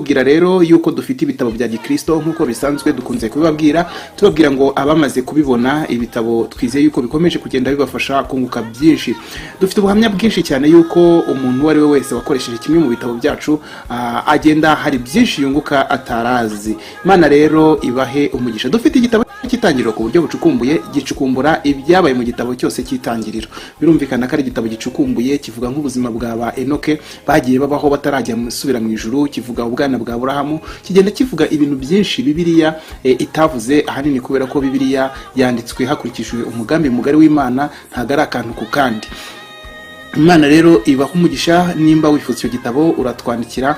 tubabwira rero yuko dufite ibitabo bya Gikristo nkuko bisanzwe dukunze kubabwira, tubabwira ngo abamaze kubibona ibitabo twizeye yuko bikomeje kugenda bibafasha kunguka byinshi. Dufite ubuhamya bwinshi cyane yuko umuntu wari we wese wakoresheje kimwe mu bitabo byacu agenda hari byinshi yunguka atarazi. Imana rero ibahe umugisha. Dufite igitabo cy'itangiriro ku buryo bucukumbuye, gicukumbura ibyabaye mu gitabo cyose cy'itangiriro. Birumvikana ko ari igitabo gicukumbuye, kivuga nk'ubuzima bwa Enoke bagiye babaho batarajya musubira mu ijuru, kivuga ubwana bwa Aburahamu, kigenda kivuga ibintu byinshi Bibiliya itavuze, ahanini kubera ko Bibiliya yanditswe hakurikijwe umugambi mugari w'Imana, ntago ari akantu ku kandi. Imana rero ibaho umugisha. Nimba wifuza icyo gitabo uratwandikira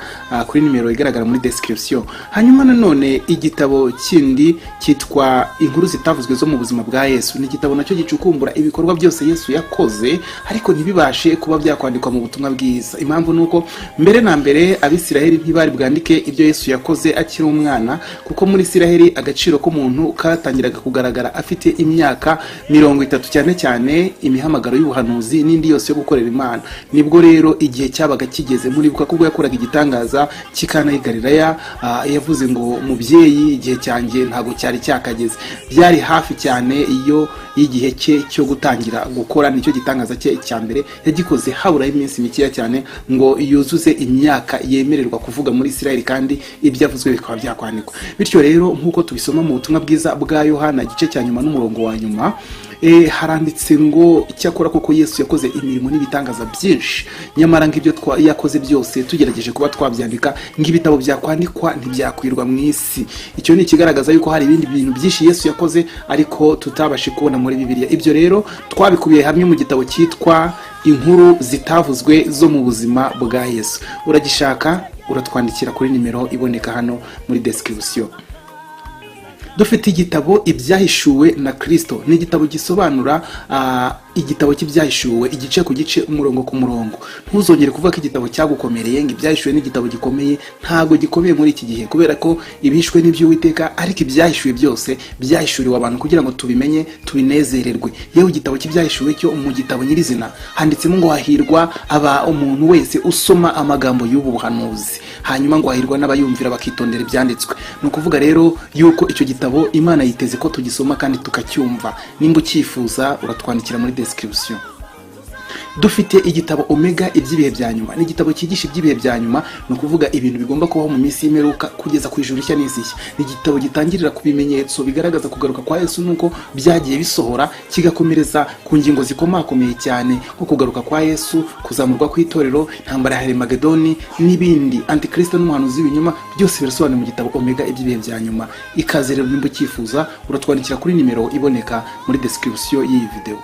kuri nimero igaragara muri description. Hanyuma nanone igitabo kindi cyitwa inkuru zitavuzwe zo mu buzima bwa Yesu, ni igitabo nacyo gicukumbura ibikorwa byose Yesu yakoze ariko ntibibashe kuba byakwandikwa mu butumwa bwiza. Impamvu nuko mbere na mbere Abisiraheli ntibari bwandike ibyo Yesu yakoze akiri umwana, kuko muri Isiraheli agaciro k'umuntu katangiraga kugaragara afite imyaka 30, cyane cyane imihamagaro y'ubuhanuzi n'indi yose yo gukorera Imana. Nibwo rero igihe cyabaga kigeze, muribuka ko yakoraga igitangaza cy'Ikana y'i Galilaya, yavuze ngo mubyeyi igihe cyanjye ntago cyari cyakageze. Byari hafi cyane iyo igihe cye cyo gutangira gukora, nicyo gitangaza cye cya mbere yagikoze habura iminsi mikeya cyane ngo yuzuze imyaka yemererwa kuvuga muri Isiraheli, kandi ibyo yavuzwe bikaba byakwandikwa. Bityo rero nkuko tubisoma mu butumwa bwiza bwa Yohana igice cya nyuma n'umurongo wa nyuma, haranditse ngo icyakora koko Yesu yakoze imirimo n'ibitangaza byinshi, nyamara ngibyo yakoze byose tugerageje kuba twabyandika ng'ibitabo byakwandikwa ntibyakwirwa mu isi. Icyo ni ikigaragaza yuko hari ibindi bintu byinshi Yesu yakoze ariko tutabashe kubona muri Bibiliya. Ibyo rero twabikubiye hamwe mu gitabo cyitwa inkuru zitavuzwe zo mu buzima bwa Yesu. Uragishaka uratwandikira kuri nimero iboneka hano muri description. Dufite igitabo ibyahishuwe na Kristo, ni igitabo gisobanura igitabo cy'ibyahishuwe igice ku gice, umurongo ku murongo. Ntuzongere kuvuga ko igitabo cyagukomereye ngo ibyahishuwe n'igitabo gikomeye. Ntago gikomeye muri iki gihe, kubera ko ibishwe n'iby'Uwiteka, ariko ibyahishuwe byose byahishuriwe abantu kugira ngo tubimenye tubinezererwe. Yewe igitabo cy'ibyahishuwe cyo mu gitabo nyirizina handitsemo ngo hahirwa umuntu wese usoma amagambo y'ubu buhanuzi, hanyuma ngo hahirwa n'abayumvira bakitondera ibyanditswe. Ni ukuvuga rero yuko icyo gitabo Imana yiteze ko tugisoma kandi tukacyumva. Nimba ucyifuza uratwandikira muri description. Dufite igitabo Omega iby'ibihe bya nyuma, ni igitabo cyigisha iby'ibihe bya nyuma, no kuvuga ibintu bigomba kubaho mu minsi y'imperuka kugeza ku ijuru nshya n'isi nshya. Ni igitabo gitangirira ku bimenyetso bigaragaza kugaruka kwa Yesu nuko byagiye bisohora, kigakomereza ku ngingo zikomakomeye cyane nko kugaruka kwa Yesu, kuzamurwa kw'itorero, intambara ya Harimagedoni n'ibindi, Antikristo n'umuhanuzi w'ibinyoma, byose birasobanuye mu gitabo Omega iby'ibihe bya nyuma. Ikaze rero nimba ucyifuza uratwandikira kuri nimero iboneka muri description y'iyi video.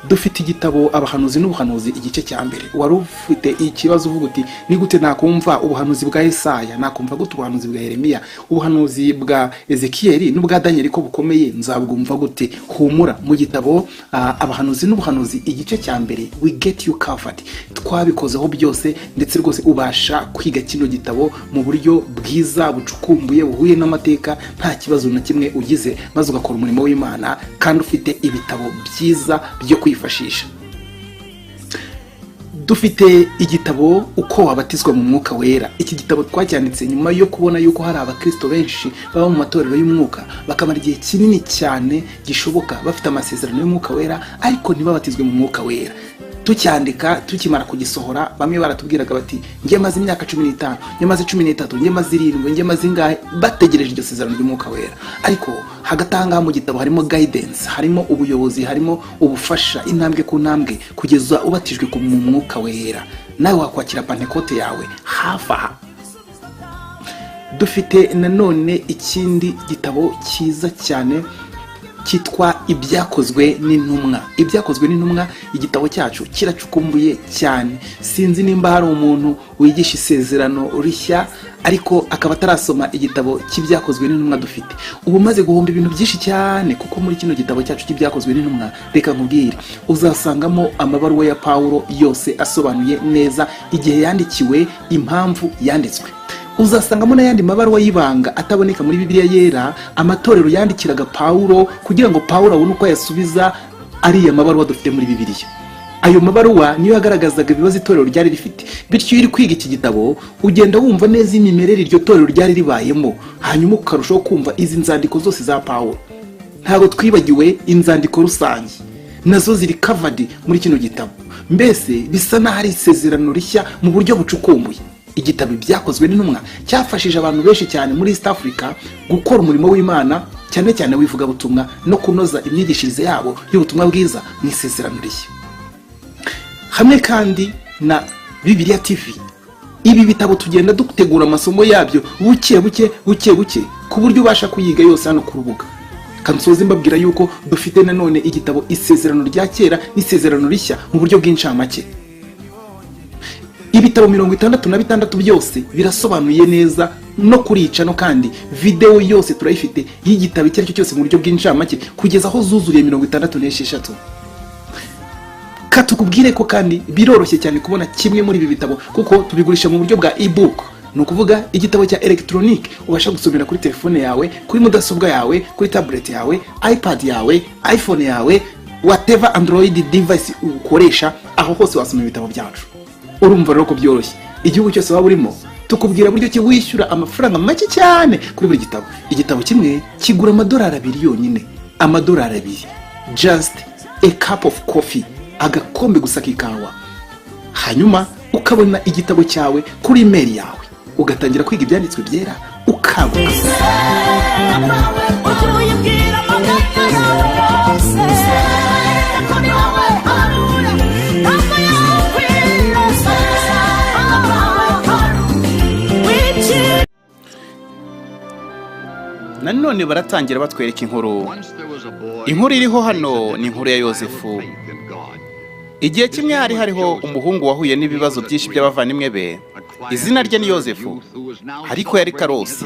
Dufite igitabo abahanuzi n'ubuhanuzi igice cya mbere. Wari ufite ikibazo uvuga uti ni gute nakumva ubuhanuzi bwa Yesaya, nakumva gute ubuhanuzi bwa Yeremiya, ubuhanuzi bwa Ezekiyeli n'ubwa Danieli ko bukomeye, nzabwumva gute? Humura, mu gitabo abahanuzi n'ubuhanuzi igice cya mbere we get you covered. Twabikozeho byose, ndetse rwose ubasha kwiga kino gitabo mu buryo bwiza bucukumbuye buhuye n'amateka, nta kibazo na kimwe ugize, maze ugakora umurimo w'Imana kandi ufite ibitabo byiza byo kwifashisha. Dufite igitabo uko wabatizwa mu mwuka wera. Iki gitabo twacyanditse nyuma yo kubona yuko hari abakristo benshi baba mu matorero y'umwuka bakamara igihe kinini cyane gishoboka bafite amasezerano y'umwuka wera ariko ntibabatizwe mu mwuka wera. Tucyandika tukimara kugisohora, bamwe baratubwiraga bati ngiye maze imyaka 15, ngiye maze 13, ngiye maze 7, ngiye maze ingahe, bategereje iryo sezerano ry'umwuka wera. Ariko hagatanga mu gitabo harimo guidance, harimo ubuyobozi, harimo ubufasha intambwe ku ntambwe kugeza ubatijwe mu mwuka wera, nawe wakwakira Pentecote yawe hafa. Dufite nanone ikindi gitabo cyiza cyane cyitwa ibyakozwe n'intumwa. Ibyakozwe n'intumwa, igitabo cyacu kiracukumbuye cyane. Sinzi nimba hari umuntu wigisha isezerano rishya ariko akaba atarasoma igitabo cy'ibyakozwe n'intumwa dufite. Ubu maze guhomba ibintu byinshi cyane, kuko muri kino gitabo cyacu cy'ibyakozwe n'intumwa, reka nkubwire, uzasangamo amabaruwa ya Paulo yose asobanuye neza igihe yandikiwe, impamvu yanditswe. Uzasangamo n'ayandi mabaruwa y'ibanga ataboneka muri Bibiliya yera, amatorero yandikiraga Paulo kugira ngo Paulo abone uko yasubiza ariya mabaruwa dufite muri Bibiliya. Ayo mabaruwa niyo yagaragazaga ibibazo itorero ryari rifite. bityo iyo uri kwiga iki gitabo ugenda wumva neza imimerere iryo torero ryari ribayemo, hanyuma ukarushaho kumva izi nzandiko zose za Pawulo. Ntabwo twibagiwe inzandiko rusange, nazo ziri covered muri kino gitabo. Mbese bisa naho ari isezerano rishya mu buryo bucukumbuye. Igitabo byakozwe n'intumwa cyafashije abantu benshi cyane muri East Africa gukora umurimo w'Imana, cyane cyane wivuga butumwa no kunoza imyigishirize yabo y'ubutumwa bwiza mu isezerano rishya. Hamwe kandi na Bibiliya TV, ibi bitabo tugenda dutegura amasomo yabyo buke buke ku buryo ubasha kuyiga yose hano ku rubuga. Kansoze mbabwira yuko dufite nanone igitabo isezerano rya kera n'isezerano rishya mu buryo bw'incamake. Ibitabo 66 byose birasobanuye neza no kurica no kandi video yose turayifite y'igitabo icyo cyose mu buryo bw'incamake kugeza aho zuzuriye 66. Katukubwire ko kandi biroroshye cyane kubona kimwe muri ibi bitabo kuko tubigurisha mu buryo bwa ebook, no kuvuga igitabo cya electronic ubasha gusomera kuri telefone yawe, kuri mudasobwa yawe, kuri tablet yawe, iPad yawe, iPhone yawe, whatever Android device ukoresha, aho hose wasoma ibitabo byacu. Urumva rero ko byoroshye. Igihugu cyose waba urimo tukubwira buryo ki wishyura amafaranga make cyane kuri buri gitabo. Igitabo kimwe kigura $2 yonyine, $2, just a cup of coffee, agakombe gusa k'ikawa. Hanyuma ukabona igitabo cyawe kuri email yawe, ugatangira kwiga ibyanditswe byera ukaguka. Nanone baratangira batwereka inkuru iriho hano ni inkuru ya Yozefu. Igihe kimwe hariho umuhungu wahuye n'ibibazo byinshi by'abavandimwe be. Izina rye ni Yozefu, ariko yari karosi.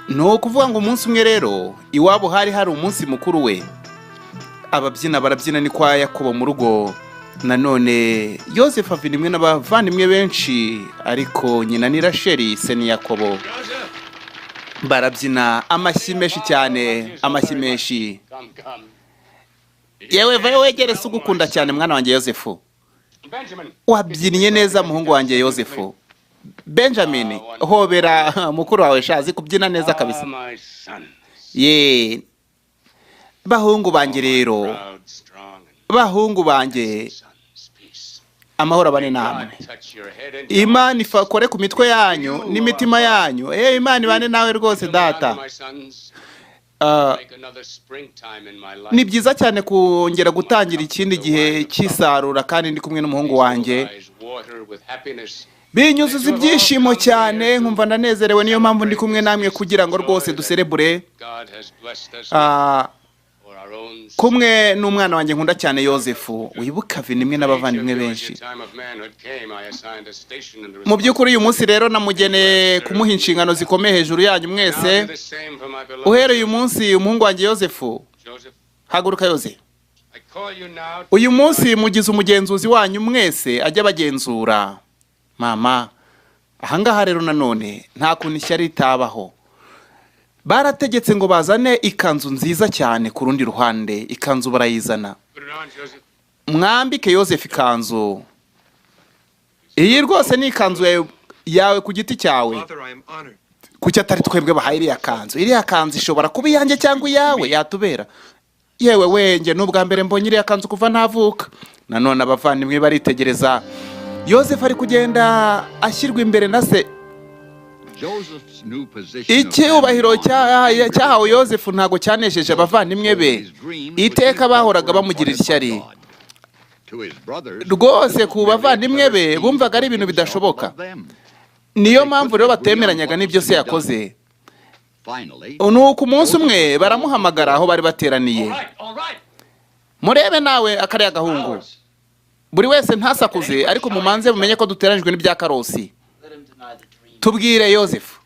No kuvuga ngo umunsi umwe rero iwabo hari umunsi mukuru we. Ababyina barabyina ni kwa Yakobo mu rugo. Nanone Yozefu avinimwe n'abavandimwe benshi, ariko nyina ni Rasheli se ni Yakobo. Barabyina amashyi menshi cyane, amashyi menshi. Yewe vayo wegere sugukunda cyane mwana wanjye Yozefu. Wabyinnye neza muhungu wanjye Yozefu. Benjamin, hobera mukuru wawe shazi kubyina neza kabisa. Ye bahungu banjye rero, bahungu banjye, amahoro abane namwe. Imana ifakore ku mitwe yanyu n'imitima yanyu. Imana ibane nawe rwose data. Ni byiza cyane kongera gutangira ikindi gihe cy'isarura kandi ndi kumwe n'umuhungu wanjye. Binyuzuza ibyishimo cyane, nkumva ndanezerewe, niyo mpamvu ndi kumwe namwe kugira ngo rwose duserebure. Kumwe n'umwana wanjye nkunda cyane Yozefu, wibuka vinimwe n'abavandimwe benshi. Mu by'ukuri uyu munsi rero namugeneye kumuha inshingano zikomeye hejuru yanyu mwese. Uhereye uyu munsi umuhungu wanjye Yozefu, haguruka Yoze. Uyu munsi mugize umugenzuzi wanyu mwese ajya bagenzura. Mama, ahangaha rero nanone nta kuntu ishyari ritabaho. Barategetse ngo bazane ikanzu nziza cyane ku rundi ruhande, ikanzu barayizana. Mwambike Yozefu ikanzu. Iyi rwose ni ikanzu yawe ku giti cyawe. Kuki atari twebwe bahaye iriya kanzu? Iriya kanzu ishobora kuba iyanjye cyangwa iyawe, yatubera. Yewe wenge n'ubwa mbere mbonye iriya kanzu kuva ntavuka. Nanone abavandimwe baritegereza. Yozefu ari kugenda ashyirwa imbere na se. Icyubahiro cyahawe Yozefu ntago cyanesheje abavandimwe be. Iteka bahoraga bamugirira ishyari. Rwose ku bavandimwe be bumvaga ari ibintu bidashoboka. Niyo mpamvu rero batemeranyaga n'ibyo se yakoze. Nuko umunsi umwe baramuhamagara aho bari bateraniye. Murebe nawe akariya gahungu. Buri wese ntasakuze, ariko mumanze mumenye ko duteranijwe n'ibya karosi. Tubwire Yozefu.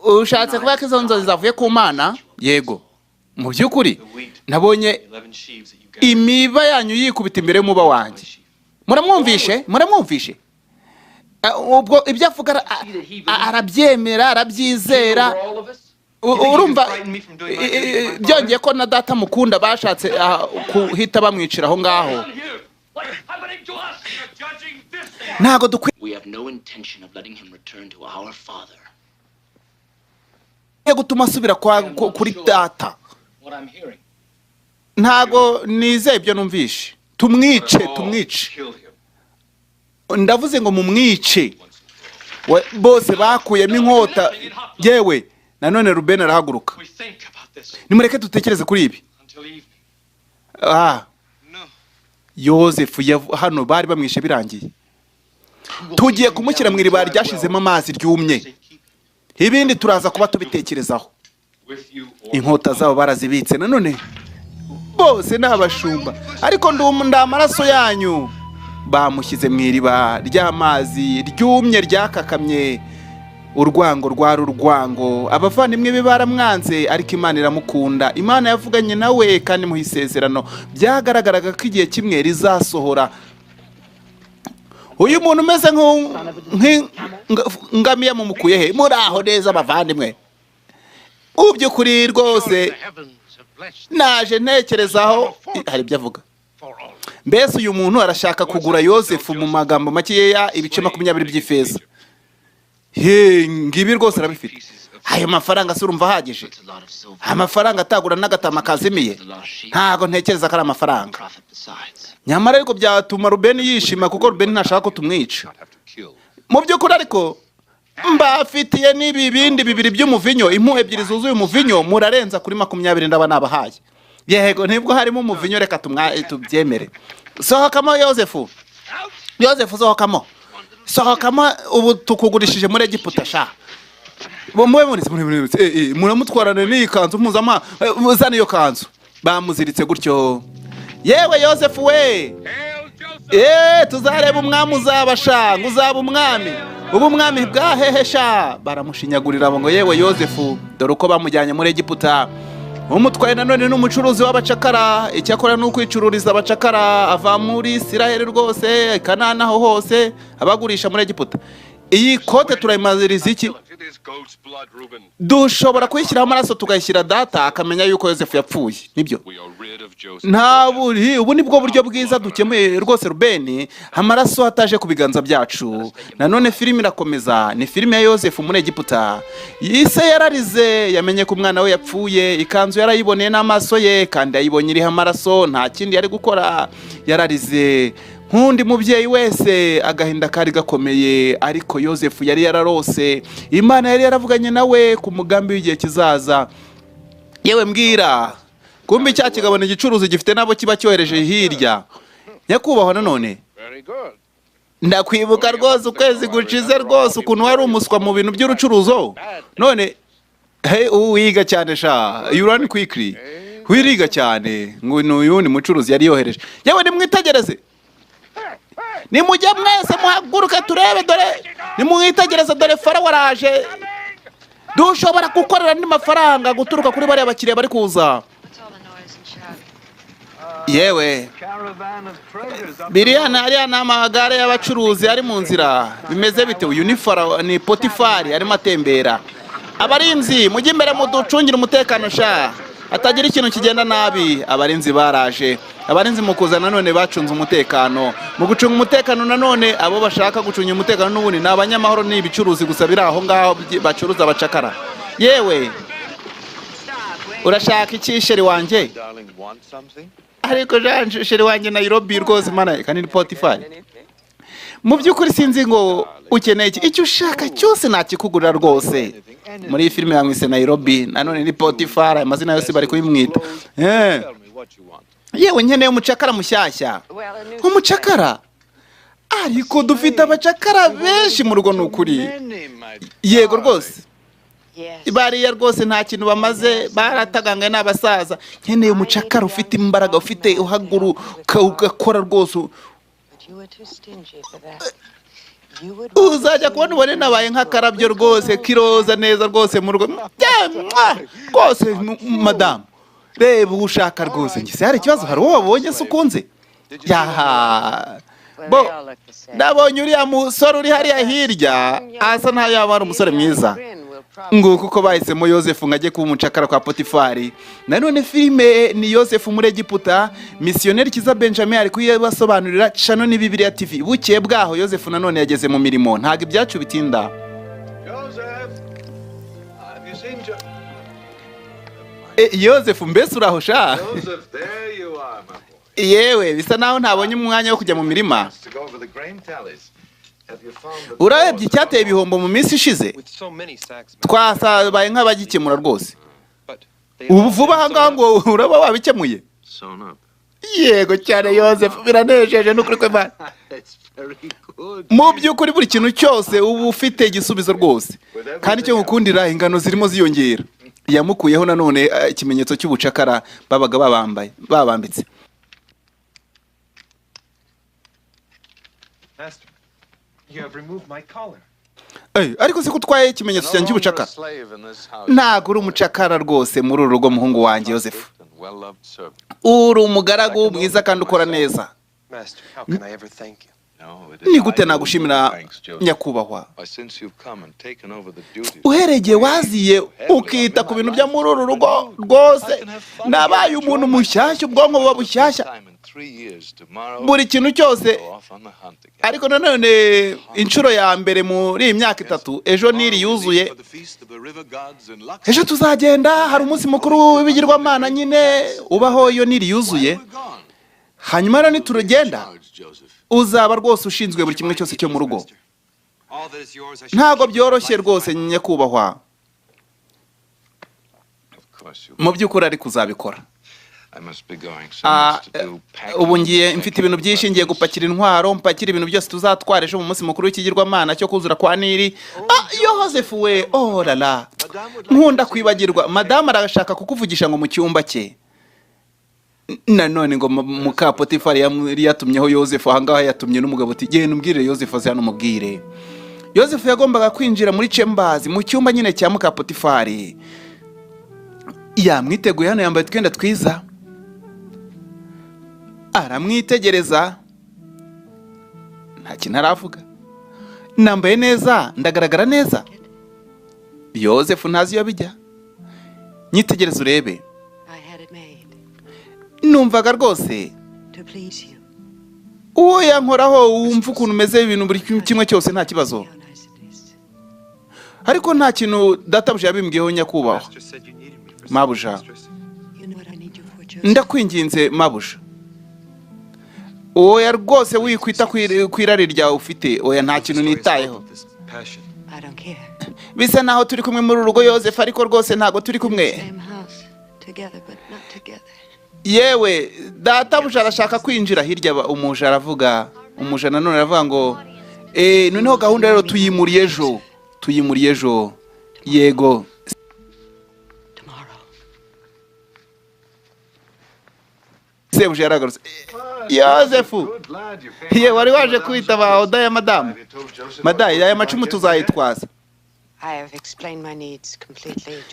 Ushatse kuba izo nzozi zavuye ku Mana? Yego. Mu by'ukuri nabonye imiba yanyu yikubita imbere y'umuba wanjye. Muramwumvishe? Ubwo ibyo avuga arabyemera, arabyizera. Urumva byongeye ko na data mukunda bashatse kuhita bamwicira aho ngaho. ntago dukwiye gutuma asubira kuri data. Ntago nizeye ibyo numvishe. Tumwice ndavuze ngo mumwice. Bose bakuyemo inkota. Yewe nanone Ruben arahaguruka. Nimureke dutekereze kuri ibi. Yozefu hano bari bamwishe birangiye. Tugiye kumushyira mu iriba ryashizemo amazi ryumye. Ibindi turaza kuba tubitekerezaho. Inkota zabo barazibitse nanone. Bose n'abashumba. Ariko ndamaraso yanyu. Bamushyize mu iriba ry'amazi ryumye ryakakamye. Urwango rwari urwango. Abavandimwe be baramwanze ariko Imana iramukunda. Imana yavuganye nawe kandi mu isezerano byagaragaraga ko igihe kimwe rizasohora. Uyu muntu umeze ngamiya mumukuye he? Muraho neza abavandimwe. Ubyukuri rwose naje ntekerezaho hari ibyo avuga. Mbese uyu muntu arashaka kugura Yozefu mu magambo makeya ibice 20 by'ifeza. Ngibi rwose arabifite. Ayo mafaranga surumva hagije. Amafaranga atagura n'agatama kazimiye. Ntago ntekereza ko ari amafaranga. Nyamara ariko byatuma Ruben yishima kuko Ruben ntashaka ko tumwica. Mu by'ukuri ariko mbafitiye nibi bindi bibiri by'umuvinyo, impu ebyiri zuzuye umuvinyo murarenza kuri 20 ndaba nabahaye. Yego nibwo harimo umuvinyo reka tubyemere. Sohokamo Yozefu. Yozefu sohokamo ubu tukugurishije muri Egiputa sha. Muramutwarana n'ikanzu mpuzama muzana iyo kanzu. Bamuziritse gutyo. Yewe Yozefu we. Tuzareba umwami uzabasha, uzaba umwami. Ubu mwami bwahehesha. Baramushinyagurira ngo yewe Yozefu dore uko bamujyanye muri Egiputa. Umutwaye nanone n'umucuruzi w'abacakara. Icyakora n'ukwicururiza abacakara ava muri Isiraheli rwose Kanana ho hose abagurisha muri Egiputa. Iyi kote turayimaziriza iki? Dushobora kuyishyiraho amaraso tugayishyira data akamenya yuko Yozefu yapfuye. Nibyo. Ubu nibwo buryo bwiza dukemuye rwose Ruben. Amaraso ataje ku biganza byacu. Nanone filime irakomeza. Ni filime ya Yozefu muri Egiputa. Ise yararize yamenye ko umwana we yapfuye. Ikanzu yarayiboneye n'amaso ye kandi ayibonye iriho amaraso. Nta kindi yari gukora. Yararize. Nkundi mubyeyi wese agahinda kari gakomeye ariko Yozefu yari yararose. Imana yari yaravuganye nawe ku mugambi w'igihe kizaza. Yewe mbwira kumbi cya kigabano gicuruzi gifite nabo kiba cyohereje hirya. Nyakubahwa nanone ndakwibuka rwose ukwezi gucize rwose ukuntu wari umuswa mu bintu by'urucuruzo. None uwiga cyane sha. You run quickly. Wiriga cyane ngo uyu ni mucuruzi yari yohereje. Yewe nimwitegereze. Nimujya mwese muhaguruke turebe dore nimwitegereza dore Farawo waraje. Dushobora gukorera n'amafaranga guturuka kuri bari abakiriya bari kuza. Yewe biriya ari n'amagare y'abacuruzi ari mu nzira. Bimeze bite? Uyu ni Farawo ni Potifari ari matembera. Abarinzi mujye imbere muducungira umutekano sha. Atagira ikintu kigenda nabi. Abarinzi baraje. Abarinzi mukuza nanone bacunze umutekano. Mu gucunga umutekano nanone abo bashaka gucunga umutekano n'ubundi n'abanyamahoro n'ibicuruzi gusa biri aho ngaho bacuruza abacakara. Yewe urashaka iki sheri wanje? Ariko janje sheri wanje Nairobi rwose mana kandi ni Potifari. Mu by'ukuri sinzi ngo ukeneye iki. Icyo ushaka cyose nakikugurira rwose. Muri iyi filime yamwise Nairobi nanone ni Potifari amazina yose bari kuyimwita. Yewe nkeneye umucakara mushyashya. Umucakara? Ariko dufite abacakara benshi mu rugo n'ukuri. Yego rwose. Bariya rwose nta kintu bamaze barataganga n'abasaza. Nkeneye umucakara ufite imbaraga ufite uhaguruka ugakora rwose. Uzajya kubona ubone nabaye nk'akarabyo rwose kiroza neza rwose mu rugo. Rwose madame reba ushaka rwose ngise hari ikibazo hari uwo wabonye se ukunze? Yaha ndabonye uriya musore uri hariya hirya asa ntaho yaba ari umusore mwiza. nguko uko bahisemo Yozefu ngajye kuba umucakara kwa Potifari. Nanone filime ni Yozefu muri Egiputa, missionnaire Kiza Benjamin ari kuyibasobanurira cano ni Bibiliya TV. Bukeye bwaho Yozefu nanone yageze mu mirimo, ntago ibyacu bitinda. Yozefu mbese uraho sha? Yewe bisa naho ntabonye umwanya wo kujya mu mirima. Urebye icyateye ibihombo mu minsi ishize, twasabaye nk'abagikemura rwose. Ubu vuba aha ngaha ngo uraba wabikemuye? Yego cyane Yozefu, biranejeje n'ukuri kw'Imana. Mu by'ukuri buri kintu cyose ubu ufite igisubizo rwose, kandi cyo gukundira ingano zirimo ziyongera. Yamukuyeho nanone ikimenyetso cy'ubucakara babaga babambitse. You have removed my collar. Ariko se kutwaye ikimenyetso cyanjye cy'ubucakara? Ntago uri umucakara rwose muri uru rugo muhungu wanjye Yozefu. Uri umugaragu mwiza kandi ukora neza. Ni gute nagushimira nyakubahwa? Uhereye waziye ukita ku bintu bya muri uru rugo rwose, nabaye umuntu mushyashya, ubwonko buba bushyashya, buri kintu cyose. Ariko nanone inshuro ya mbere muri iyi myaka 3, ejo niri yuzuye. Ejo tuzagenda, hari umunsi mukuru w'ibigirwamana nyine ubaho iyo niri yuzuye. Hanyuma rero niturugenda, uzaba rwose ushinzwe buri kimwe cyose cyo mu rugo. Ntago byoroshye rwose nyakubahwa. Mu by'ukuri ari kuzabikora. Ubu ngiye mfite ibintu byinshi, ngiye gupakira intwaro, mpakira ibintu byose tuzatwara ejo mu munsi mukuru w'ikigirwamana cyo kuzura kwa Nili. Yozefu we, oh la la, nkunda kwibagirwa. Madame arashaka kukuvugisha ngo mu cyumba cye. Nanone ngo muka Potifari yatumyeho Yozefu, ahangaha yatumye n'umugabo ati genda umbwire Yozefu aze hano mubwire. Yozefu yagombaga kwinjira muri chambers, mu cyumba nyine cya muka Potifari. Yamwiteguye hano, yambaye twenda twiza, aramwitegereza, nta kintu aravuga. Nambaye neza, ndagaragara neza. Yozefu ntazi iyo bijya. Nyitegereza urebe. Numvaga rwose uwo yankoraho wumva ukuntu umeze, ibintu buri kimwe cyose nta kibazo. Ariko nta kintu databuja yabimbwiyeho nyakubahwa. Mabuja, ndakwinginze mabuja, oya rwose wikwita kwirari ryawe ufite, oya nta kintu nitayeho. Bisa naho turi kumwe muri urugo Yozefu, ariko rwose ntago turi kumwe. Yewe databuja arashaka kwinjira hirya. Umuja aravuga, umuja nanone aravuga ngo noneho gahunda rero tuyimuriye ejo. Yego sebuja yaragarutse. Yozefu, ye wari waje kwitaba oda ya madamu. Madayi ya macumu tuzayitwaza.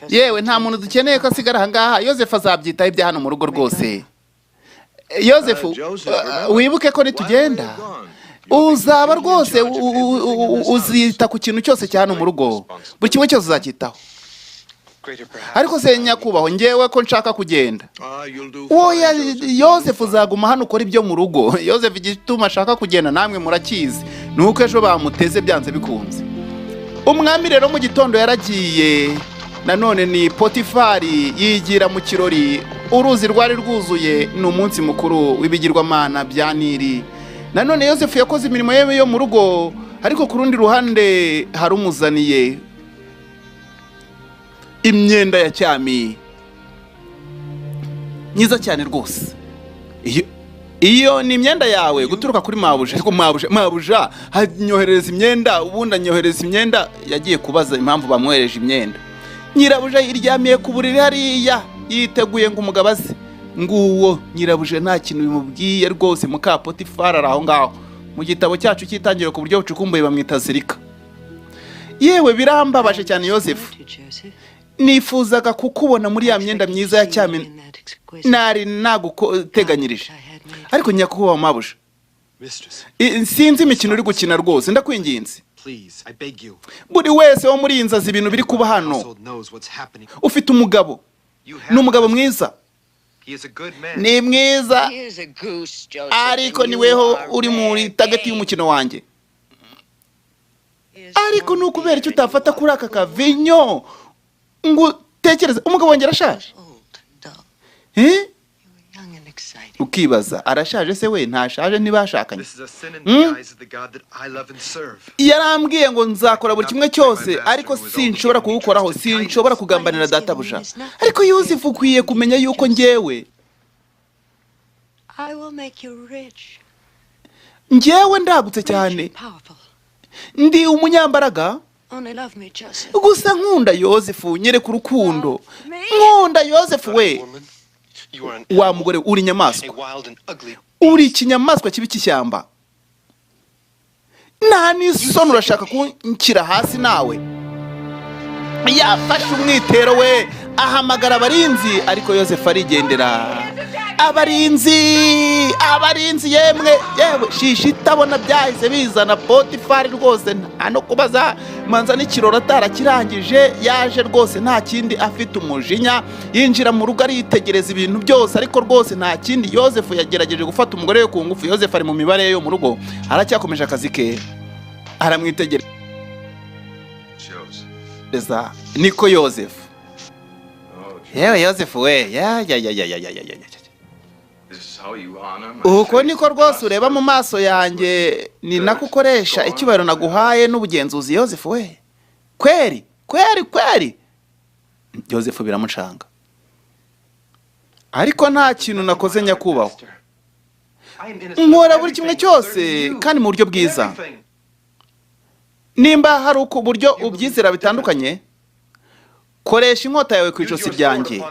Yewe nta muntu dukeneye ko asigara ahangaha. Yozefu azabyitaho ibya hano mu rugo rwose. Yozefu, wibuke ko nitugenda uzaba rwose uzita ku kintu cyose cya hano mu rugo, buri kimwe cyose uzacyitaho. Ariko se nyakubahwa, ngewe ko nshaka kugenda. Oya Yozefu uzaguma hano ukora ibyo mu rugo. Yozefu igituma ashaka kugenda namwe murakizi, nuko ejo bamuteze byanze bikunze. Umwami rero mu gitondo yaragiye. Nanone ni Potifari yigira mu kirori, uruzi rwari rwuzuye, ni umunsi mukuru w'ibigirwamana bya Nili. Nanone Yozefu yakoze imirimo ye yo mu rugo, ariko ku rundi ruhande harumuzaniye imyenda ya cyami nyiza cyane rwose. Iyo ni imyenda yawe guturuka kuri mabuja. Ariko mabuja hanyohereza imyenda, ubundi anyohereza imyenda. Yagiye kubaza impamvu bamwohereje imyenda. Nyirabuja yiryamiye ku buriri hariya, yiteguye ngo umugabo aze. Nguwo nyirabuja nta kintu bimubwiye rwose. Muka Potifari araho ngaho. Mu gitabo cyacu cyitangiriro ku buryo bucukumbuye bamwita Zirika. Yewe birambabaje cyane Yozefu, nifuzaga kukubona muri ya myenda myiza ya cyami nari naguteganyirije. Ariko nyakubahwa mabuja, sinzi imikino uri gukina rwose, ndakwinginze. please, I beg you. buri wese wo muri inzazi ibintu biri kuba hano Household knows what's happening. ufite umugabo You have ni umugabo a husband. mwiza He is a good man. ni mwiza He is a goose, Joseph. ariko and you niweho are uri muri red tageti game. y'umukino wanjye He is ariko more ni ukubera icyo bitter than utafata you kuri are. aka kavinyo ngo utekereze umugabo wanjye arashaje Old and dull. Eh? You are young and exciting. ukibaza arashaje se we ntashaje ntibashakanye This is a sin in the eyes of the God that I love and serve. yarambwiye ngo nzakora buri kimwe cyose ariko sinshobora kugukoraho sinshobora kugambanira databuja ariko Yozefu ukwiye kumenya yuko njyewe I will make you rich, ndagutse rich cyane and powerful. ndi umunyambaraga Only love me, Joseph. gusa nkunda Yozefu nyereka urukundo nkunda Yozefu we Woman, you are wa mugore uri a inyamaswa wild and ugly. uri ikinyamaswa kibi cy'ishyamba nta n'isoni urashaka kunshyira hasi nawe yafashe umwitero we ahamagara abarinzi ariko Yozefu arigendera abarinzi yewe shishi itabona byahise bizana Potifari rwose nta no kubaza manza n'ikiroro atarakirangije yaje rwose nta kindi afite umujinya yinjira mu rugo aritegereza ibintu byose ariko rwose nta kindi Yozefu yagerageje gufata umugore we ku ngufu Yozefu ari mu mibare ye yo mu rugo aracyakomeje akazi ke aramwitegereza niko Yozefu yewe Yozefu we uko niko rwose ureba mu maso yanjye ni nako ukoresha icyubahiro naguhaye n'ubugenzuzi Yozefu we kweri Yozefu biramucanga ariko nta kintu nakoze nyakubahwa nkora buri kimwe cyose kandi mu buryo bwiza nimba hari uko buryo ubyizera bitandukanye koresha inkota yawe ku ijosi ryanjye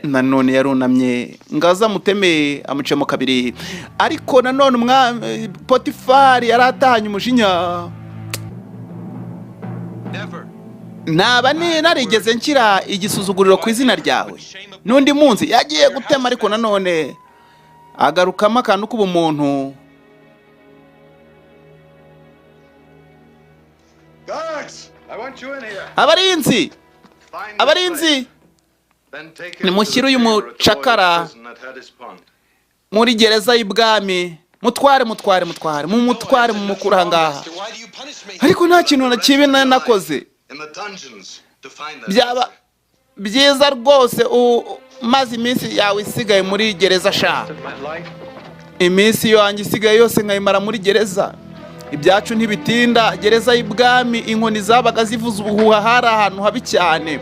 nanone yarunamye ngaza muteme amucemo kabiri ariko nanone umwami Potifari yaratahanye umujinya naba narigeze nshyira igisuzuguriro ku izina ryawe n'undi munsi yagiye gutema ariko nanone agarukamo akantu k'ubumuntu abarinzi nimushyire uyu mucakara muri gereza y'ibwami mutware mumukura aha ngaha ariko nta kintu na kibi nakoze byaba byiza rwose maze iminsi yawe isigaye muri gereza sha iminsi yanjye isigaye yose nkayimara muri gereza ibyacu ntibitinda gereza y'ibwami inkoni zabaga zivuza ubuhuha hari ahantu habi cyane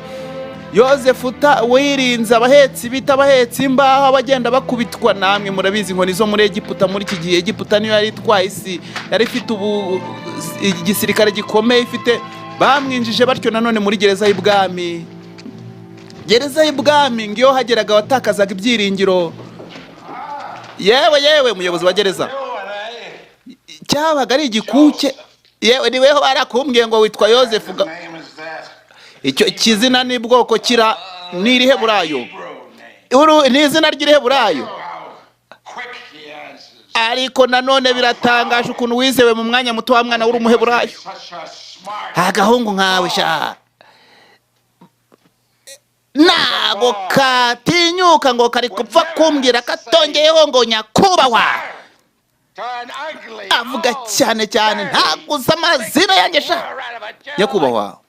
Yozefu wirinze abahetsi bita abahetsi imbaho abagenda bakubitwa namwe murabizi inkoni zo muri Egiputa muri iki gihe Egiputa niyo yari itwaye isi yari ifite igisirikare gikomeye ifite bamwinjije batyo nanone muri gereza y'ibwami ngiyo hageraga watakazaga ibyiringiro yewe umuyobozi wa gereza cyabaga ari igikuke yewe niweho barakumbwiye ngo witwa Yozefu icyo kizina ni bwoko kira n'iriheburayo ni izina ry'iriheburayo ariko nanone biratangaje ukuntu wizewe mu mwanya muto wa mwana uri umuheburayo agahungu nkawe sha nago katinyuka ngo kari kupfa kumbwira katongeyeho ngo nyakubahwa avuga cyane ntaguza amazina yanjye sha nyakubahwa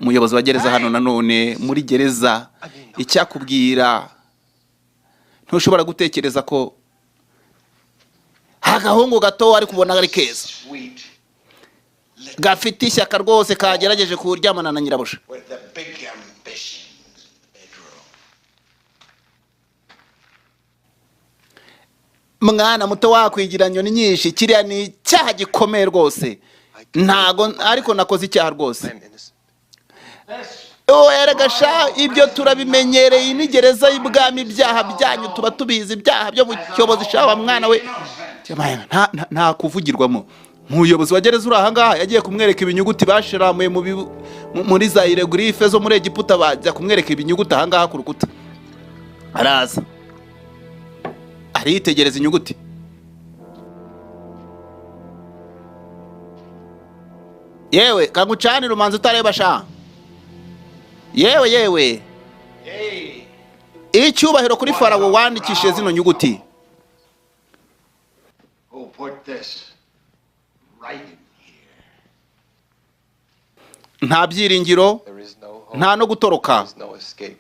umuyobozi wa gereza hano nanone muri gereza icyakubwira ntushobora gutekereza ko agahungu gato ari kubona ari keza gafite ishyaka rwose kagerageje kuryamana na nyirabusha mwana muto wakwigira nyoni nyinshi kiriya ni icyaha gikomeye rwose ntago ariko nakoze icyaha rwose erega sha ibyo turabimenyereye ni gereza y'ibwami ibyaha byanyu tuba tubizi ibyaha byo mu cyobozi shawa mwana we nta kuvugirwamo umuyobozi wa gereza uri aha ngaha yagiye kumwereka ibinyuguti bashiramuye muri za hieroglyphe zo muri Egiputa bajya kumwereka ibinyuguti aha ngaha ku rukuta araza aritegereza inyuguti yewe kagucanira umanza utareba sha yewe icyubahiro kuri Farawo wandikishije zino nyuguti. Who put this writing here? Nta byiringiro, There is no hope. nta no gutoroka, There is no escape.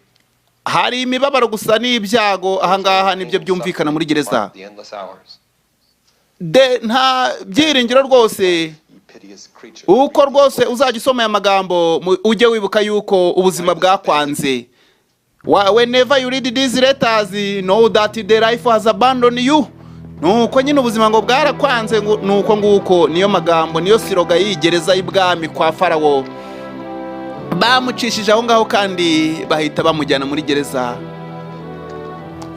hari imibabaro gusa n'ibyago. Ahangaha nibyo byumvikana muri gereza. The endless hours. Nta byiringiro rwose. You piteous creature. Uko rwose uzajya usoma aya magambo ujye wibuka yuko ubuzima bwakwanze. Whenever you read these letters, know that the life has abandoned you. Nuko nyine ubuzima ngo bwarakwanze, nuko nguko niyo magambo, niyo siroga y'igereza y'ibwami kwa Farawo. Bamucishije aho ngaho kandi bahita bamujyana muri gereza.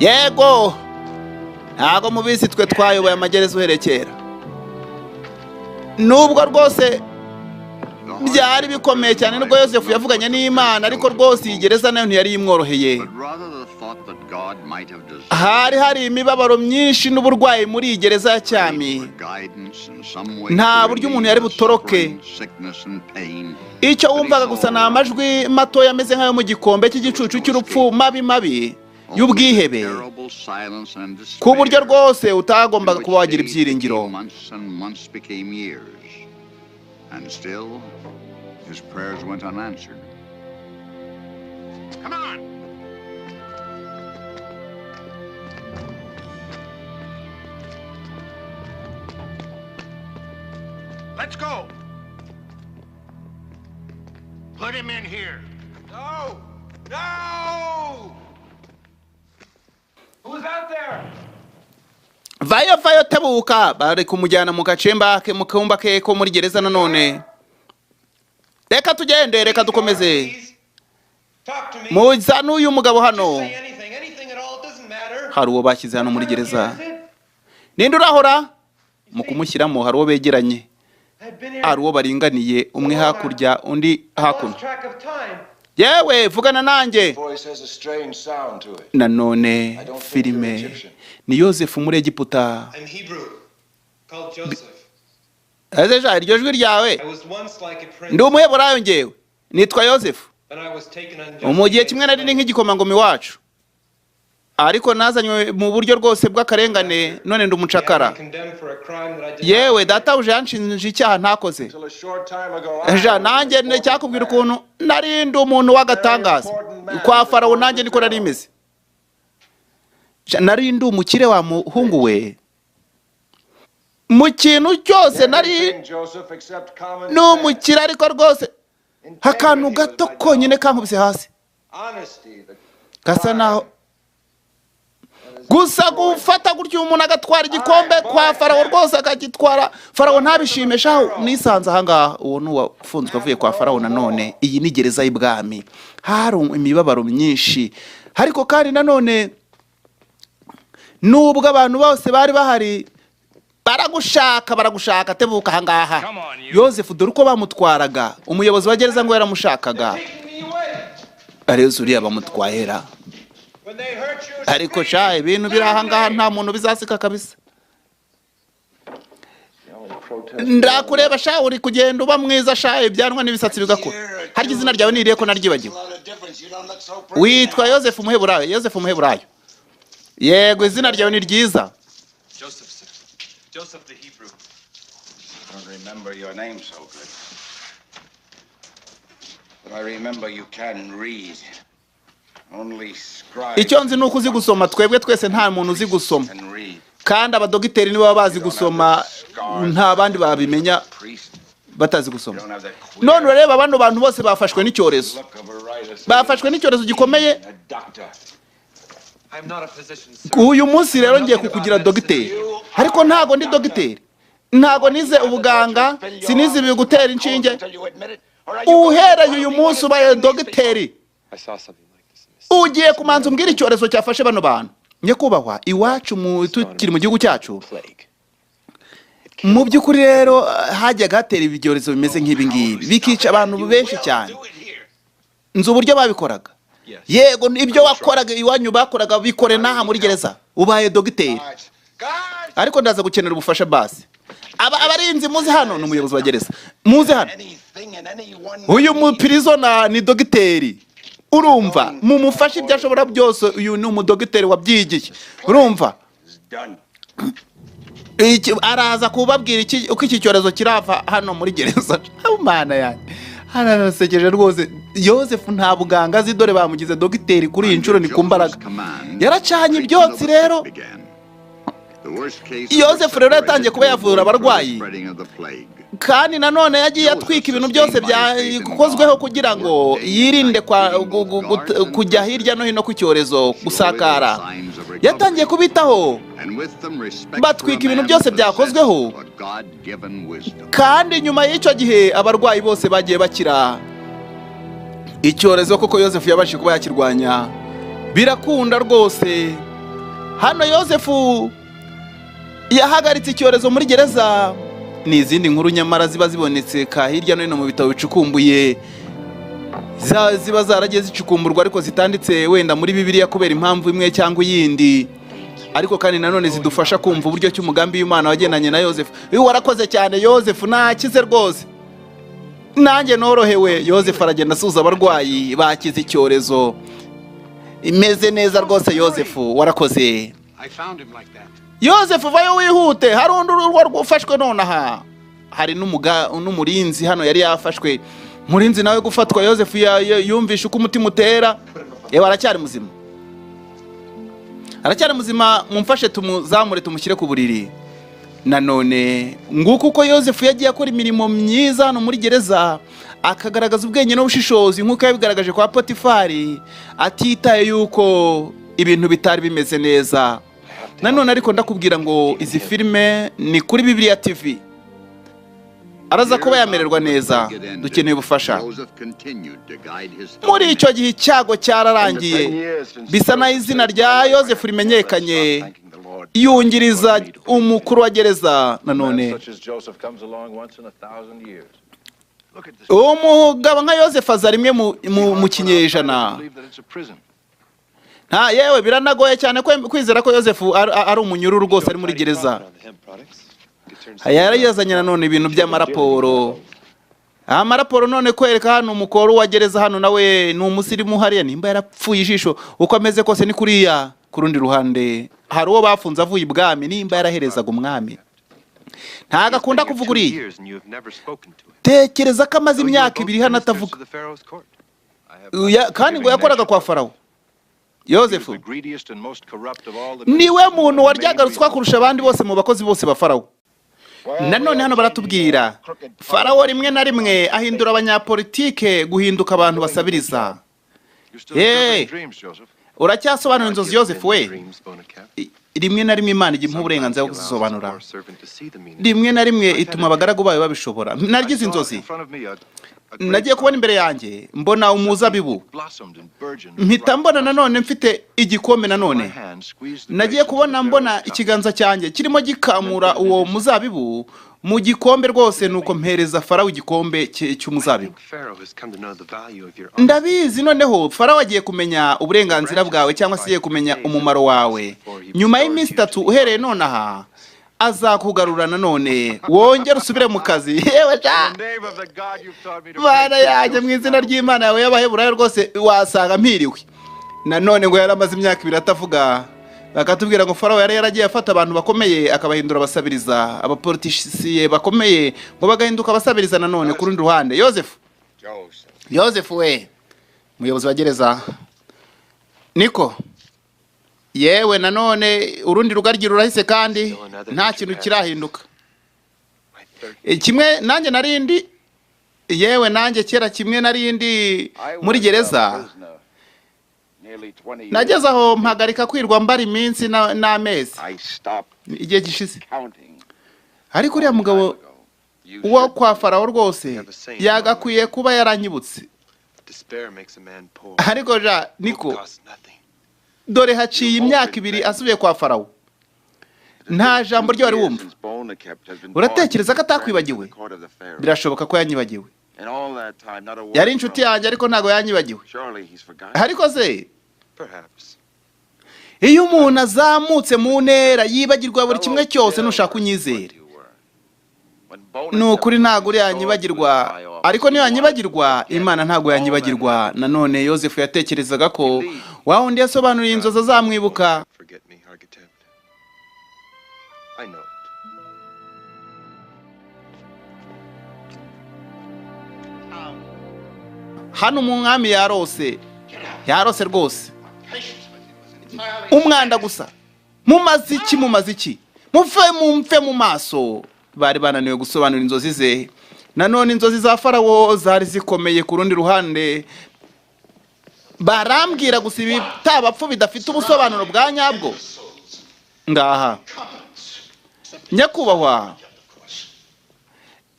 Yego, ntago mubisi twe twayoboye amagereza uherekera. Nubwo rwose byari bikomeye cyane nubwo Yozefu yavuganye n'Imana, ariko rwose iyi gereza nayo ntiyari imworoheye. Hari imibabaro myinshi n'uburwayi muri iyi gereza ya cyami. Nta buryo umuntu yari butoroke. Icyo wumvaga gusa ni amajwi mato yameze nk'ayo mu gikombe cy'igicucu cy'urupfu mabi y'ubwihebe, ku buryo rwose utagombaga kuba wagira ibyiringiro. And still, his prayers went unanswered. Come on! Let's go! Put him in here. No! No! Who's out there? Vayo tebuka, bari kumujyana mu gacemba ke mu kumba ke ko muri gereza nanone. Reka tugende, reka dukomeze. Muza n'uyu mugabo hano. Hari uwo bashyize hano muri gereza. Ninde urahora? Mu kumushyiramo hari uwo begeranye. Hari uwo baringaniye, umwe hakurya undi hakuno. Yewe vugana nanjye. Nanone filime ni Yozefu muri Egiputa. Ezeja iryo jwi ryawe. Ndi umuheburayo ngewe. Nitwa Yozefu. Mu gihe kimwe nari nk'igikomangoma iwacu. Ariko nazanywe mu buryo rwose bw'akarengane, none ndi umucakara. Yewe data uje yanshinje icyaha ntakoze. Eja nanjye cyakubwira ukuntu nari ndi umuntu w'agatangaza. Kwa Farawo nanjye niko nari imeze. Nari ndi umukire wa muhungu we. Mu kintu cyose nari n'umukire, ariko rwose hakantu gato konyine kankubise hasi. Gasa naho gusa gufata gutyo umuntu agatwara igikombe kwa Farawo rwose akagitwara, Farawo ntabishimishaho. Nisanze ahangaha uwo n'uwafunzwe avuye kwa Farawo nanone. Iyi ni gereza y'ibwami, hari imibabaro myinshi, ariko kandi nanone nubwo abantu bose bari bahari baragushaka tebuka ahangaha. Yozefu dore uko bamutwaraga, umuyobozi wa gereza ngo yaramushakaga. Areze uriya bamutwahera, ariko sha ibintu biri ahangaha nta muntu bizasika kabisa. Ndakureba sha uri kugenda uba mwiza sha, ibyanwa n'ibisatsi bigakura. Harya izina ryawe niriye ko naryibagiwe? Witwa Yozefu umuheburayo. Yozefu umuheburayo. Yego izina ryawe ni ryiza. Joseph the Hebrew. I don't remember your name so good. But I remember you can read. Only scribes Icyo nzi nuko uzi gusoma, twebwe twese nta muntu uzi gusoma. can read. Kandi abadogiteri nibo bazi gusoma, nta bandi babimenya batazi gusoma. None ureba bano bantu bose bafashwe n'icyorezo. Bafashwe n'icyorezo gikomeye. I'm not a physician, sir. Uyu munsi rero ngiye kukugira dogiteri, ariko ntago ndi dogiteri. Ntago nize ubuganga, sinize ibigutera inshinge. Uhereye uyu munsi ubaye dogiteri. I saw something like this in this. Ugiye kumanza umbwira icyorezo cyafashe bano bantu. Nyakubahwa, iwacu tukiri mu gihugu cyacu, mu by'ukuri rero hajyaga hatera ibyorezo bimeze nk'ibi ngibi, bikica abantu benshi cyane. Nzi uburyo babikoraga. Yego ibyo wakoraga iwanyu bakoraga bikore naha muri gereza. Ubaye dogiteri. ariko ndaza gukenera ubufasha basi. Abarinzi muze hano n'umuyobozi wa gereza. Muze hano. Uyu mu prisoner ni dogiteri. Urumva mumufashe ibyo ashobora byose, uyu ni umudogiteri wabyigiye. Urumva araza kubabwira uko iki cyorezo kirava hano muri gereza. Mana yanjye haranasekeje rwose. Yozefu nta buganga azi, dore bamugize dogiteri kuri iyi nshuro ni kumbaraga. Yaracanye ibyotsi rero. Yozefu rero yatangiye kuba yavura abarwayi, kandi nanone yagiye atwika ibintu byose byakozweho kugira ngo yirinde kujya hirya no hino ku cyorezo gusakara. Yatangiye kubitaho, batwika ibintu byose byakozweho, kandi nyuma y'icyo gihe abarwayi bose bagiye bakira icyorezo. Koko Yozefu yabashije kuba yakirwanya, birakunda rwose. Hano Yozefu yahagaritse icyorezo muri gereza. Ni izindi nkuru nyamara ziba zibonetse ka hirya no hino mu bitabo bicukumbuye, ziba zaragiye zicukumburwa ariko zitanditse wenda muri Bibiliya kubera impamvu imwe cyangwa iyindi, ariko kandi nanone zidufasha kumva uburyo cy'umugambi w'Imana wagenanye na Yozefu. Warakoze cyane Yozefu, nakize rwose, nanjye norohewe. Yozefu aragenda asuhuza abarwayi bakize icyorezo, imeze neza rwose. Yozefu warakoze. Yozefu vayo wihute, hari undi urwo rwufashwe nonaha. Hari n'umurinzi hano yari yafashwe. Murinzi nawe gufatwa. Yozefu yumvisha uko umutima utera. Aracyari muzima, aracyari muzima. Mumfashe tumuzamure tumushyire ku buriri. Nanone nguko uko Yozefu yagiye akora imirimo myiza hano muri gereza, akagaragaza ubwenge n'ubushishozi nk'uko yabigaragaje kwa Potifari, atitaye yuko ibintu bitari bimeze neza. Nanone ariko ndakubwira ngo izi filime ni kuri Bibiliya TV. Araza kuba yamererwa neza, dukeneye ubufasha. Muri icyo gihe icyago cyararangiye, bisa na izina rya Yozefu rimenyekanye, yungiriza umukuru wa gereza. Nanone umugabo nka Yozefu aza rimwe mu kinyejana. Yewe biranagoye cyane kwizera ko Yozefu ari umunyururu rwose ari muri gereza. Yari yazanye nanone ibintu by'amaraporo. Amaraporo none kwereka hano umukuru wa gereza hano nawe ni umusirimu hariya, nimba yarapfuye ijisho uko ameze kose ni kuriya. Ku rundi ruhande hari uwo bafunze avuye ibwami, nimba yaraherezaga umwami. Ntago akunda kuvuga uriya. Tekereza ko amaze imyaka 2 hano atavuga, kandi ngo yakoraga kwa Farawo. Yozefu niwe muntu waryaga ruswa kurusha abandi bose mu bakozi bose ba Farawo. Nanone hano baratubwira Farawo rimwe na rimwe ahindura abanyapolitike guhinduka abantu basabiriza. Uracyasobanura inzozi Yozefu we? Rimwe na rimwe Imana ijya uburenganzira bwo kuzisobanura, rimwe na rimwe ituma abagaragu bayo babishobora. Nagize inzozi, nagiye kubona imbere yanjye mbona umuzabibu, mpita mbona nanone mfite igikombe. Nanone nagiye kubona mbona ikiganza cyanjye kirimo gikamura uwo muzabibu mu gikombe rwose, nuko mpereza Farawo igikombe cy'umuzabibu. Ndabizi noneho Farawo agiye kumenya uburenganzira bwawe cyangwa se agiye kumenya umumaro wawe. Nyuma y'iminsi 3 uhereye nonaha azakugarura nanone, wongera usubire mu kazi. Yewe cha bana yanjye, mu izina ry'Imana yawe y'Abaheburayo rwose wasanga mpiriwe. Nanone ngo yaramaze imyaka 2 atavuga, bakatubwira ngo Farawo yari yaragiye afata abantu bakomeye akabahindura abasabiriza, abapolitisiye bakomeye ngo bagahinduka abasabiriza. Nanone ku rundi ruhande Yozefu we muyobozi wa gereza niko. Yewe nanone urundi rugaryi rurahise kandi nta kintu kirahinduka. Kimwe nanjye narindi, yewe nanjye kera kimwe narindi muri gereza. Nageze aho mpagarika kwirwa mbara iminsi n'amezi igihe gishize. Ariko uriya mugabo uwo kwa Farawo rwose yagakwiye kuba yaranyibutse. Ariko ja niko, dore haciye imyaka 2 asubiye kwa Farawo, nta jambo ryo wari wumva. Uratekereza ko atakwibagiwe? Birashoboka ko yanyibagiwe. Yari inshuti yanjye ariko ntago yanyibagiwe. Ariko se iyo umuntu azamutse mu ntera yibagirwa buri kimwe cyose nushaka unyizere. Ni ukuri ntabwo uriya yanyibagirwa, ariko niyo yanyibagirwa Imana ntabwo yanyibagirwa. Nanone Yozefu yatekerezaga ko wa wundi yasobanuriye inzozi azamwibuka. Hano umwami yarose rwose, umwanda gusa. Mumaze iki mumfe mu maso. Bari bananiwe gusobanura inzozi ze. Nanone inzozi za Farawo zari zikomeye. Ku rundi ruhande barambwira gusa ibitabapfu bidafite ubusobanuro bwa nyabwo. Ngaha nyakubahwa,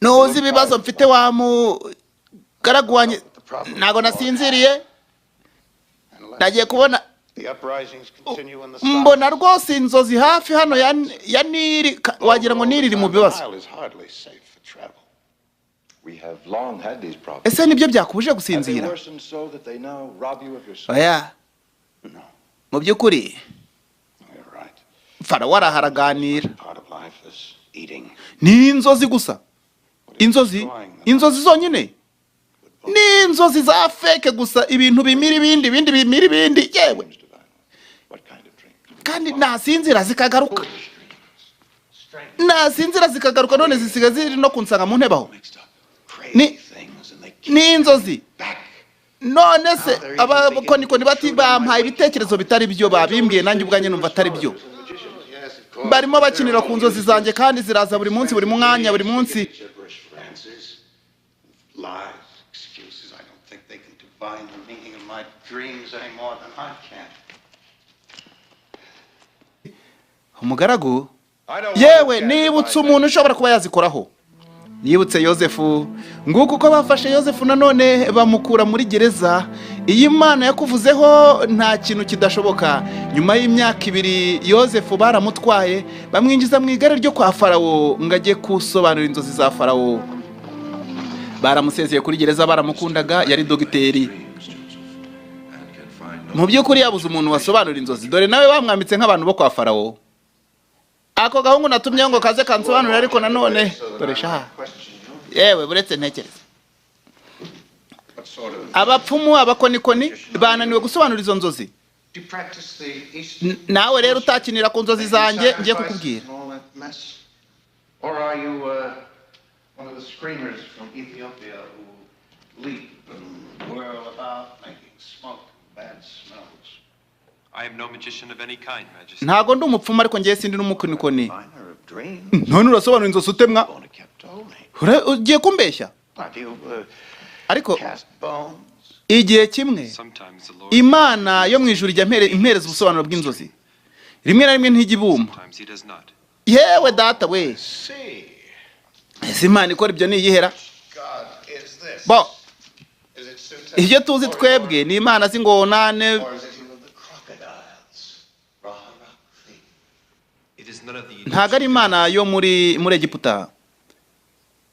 nozi ibibazo mfite wa mugaragu wanjye, ntago nasinziriye. Nagiye kubona mbona rwose inzozi hafi hano ya Nili, wagira ngo Nili iri mu bibazo. Ese nibyo byakubuje gusinzira? Oya, mu by'ukuri Farawo araharaganira. Ni inzozi gusa, inzozi zonyine. Ni inzozi za fake gusa, ibintu bimira ibindi yewe. Kandi nasinzira zikagaruka, none zisiga ziri no kunsanga mu ntebaho. Ni inzozi. None se abakonikoni bati bampaye ibitekerezo bitari byo, babimbwiye nanjye ubwanjye numva atari byo. Barimo bakinira ku nzozi zanjye kandi ziraza buri munsi, buri mwanya, buri munsi. Umugaragu yewe nibutse umuntu ushobora kuba yazikoraho. Yibutse Yozefu. Nguko uko bafashe Yozefu nanone bamukura muri gereza. Iyi Imana yakuvuzeho nta kintu kidashoboka. Nyuma y'imyaka 2 Yozefu baramutwaye bamwinjiza mu igare ryo kwa Farawo ngo ajye kusobanura inzozi za Farawo. Baramusezeye kuri gereza, baramukundaga, yari dogiteri. Mu by'ukuri yabuze umuntu wasobanura inzozi, dore nawe bamwambitse nk'abantu bo kwa Farawo. Ako gahungu natumye ngo kaze kansobanurira, ariko nanone dore sha yewe buretse ntekereza. Abapfumu abakonikoni bananiwe gusobanura izo nzozi. Nawe rero utakinira ku nzozi zanjye ngiye kukubwira. One of the screamers from Ethiopia who leap and whirl about making smoke and bad smells. I am no magician of any kind, Majesty. Ntago ndi umupfumu, ariko ngiye sindi n'umukonikoni. None urasobanura inzozi utemwa? Ugiye kumbeshya? Ariko igihe kimwe Imana yo mu ijuru ijya impereza ubusobanuro bw'inzozi. Rimwe na rimwe ntijibumba. Yewe data we. Ese Imana ikora ibyo niyihera? Bo ibyo tuzi twebwe ni Imana zingonane. Ntago ari Imana yo muri Egiputa.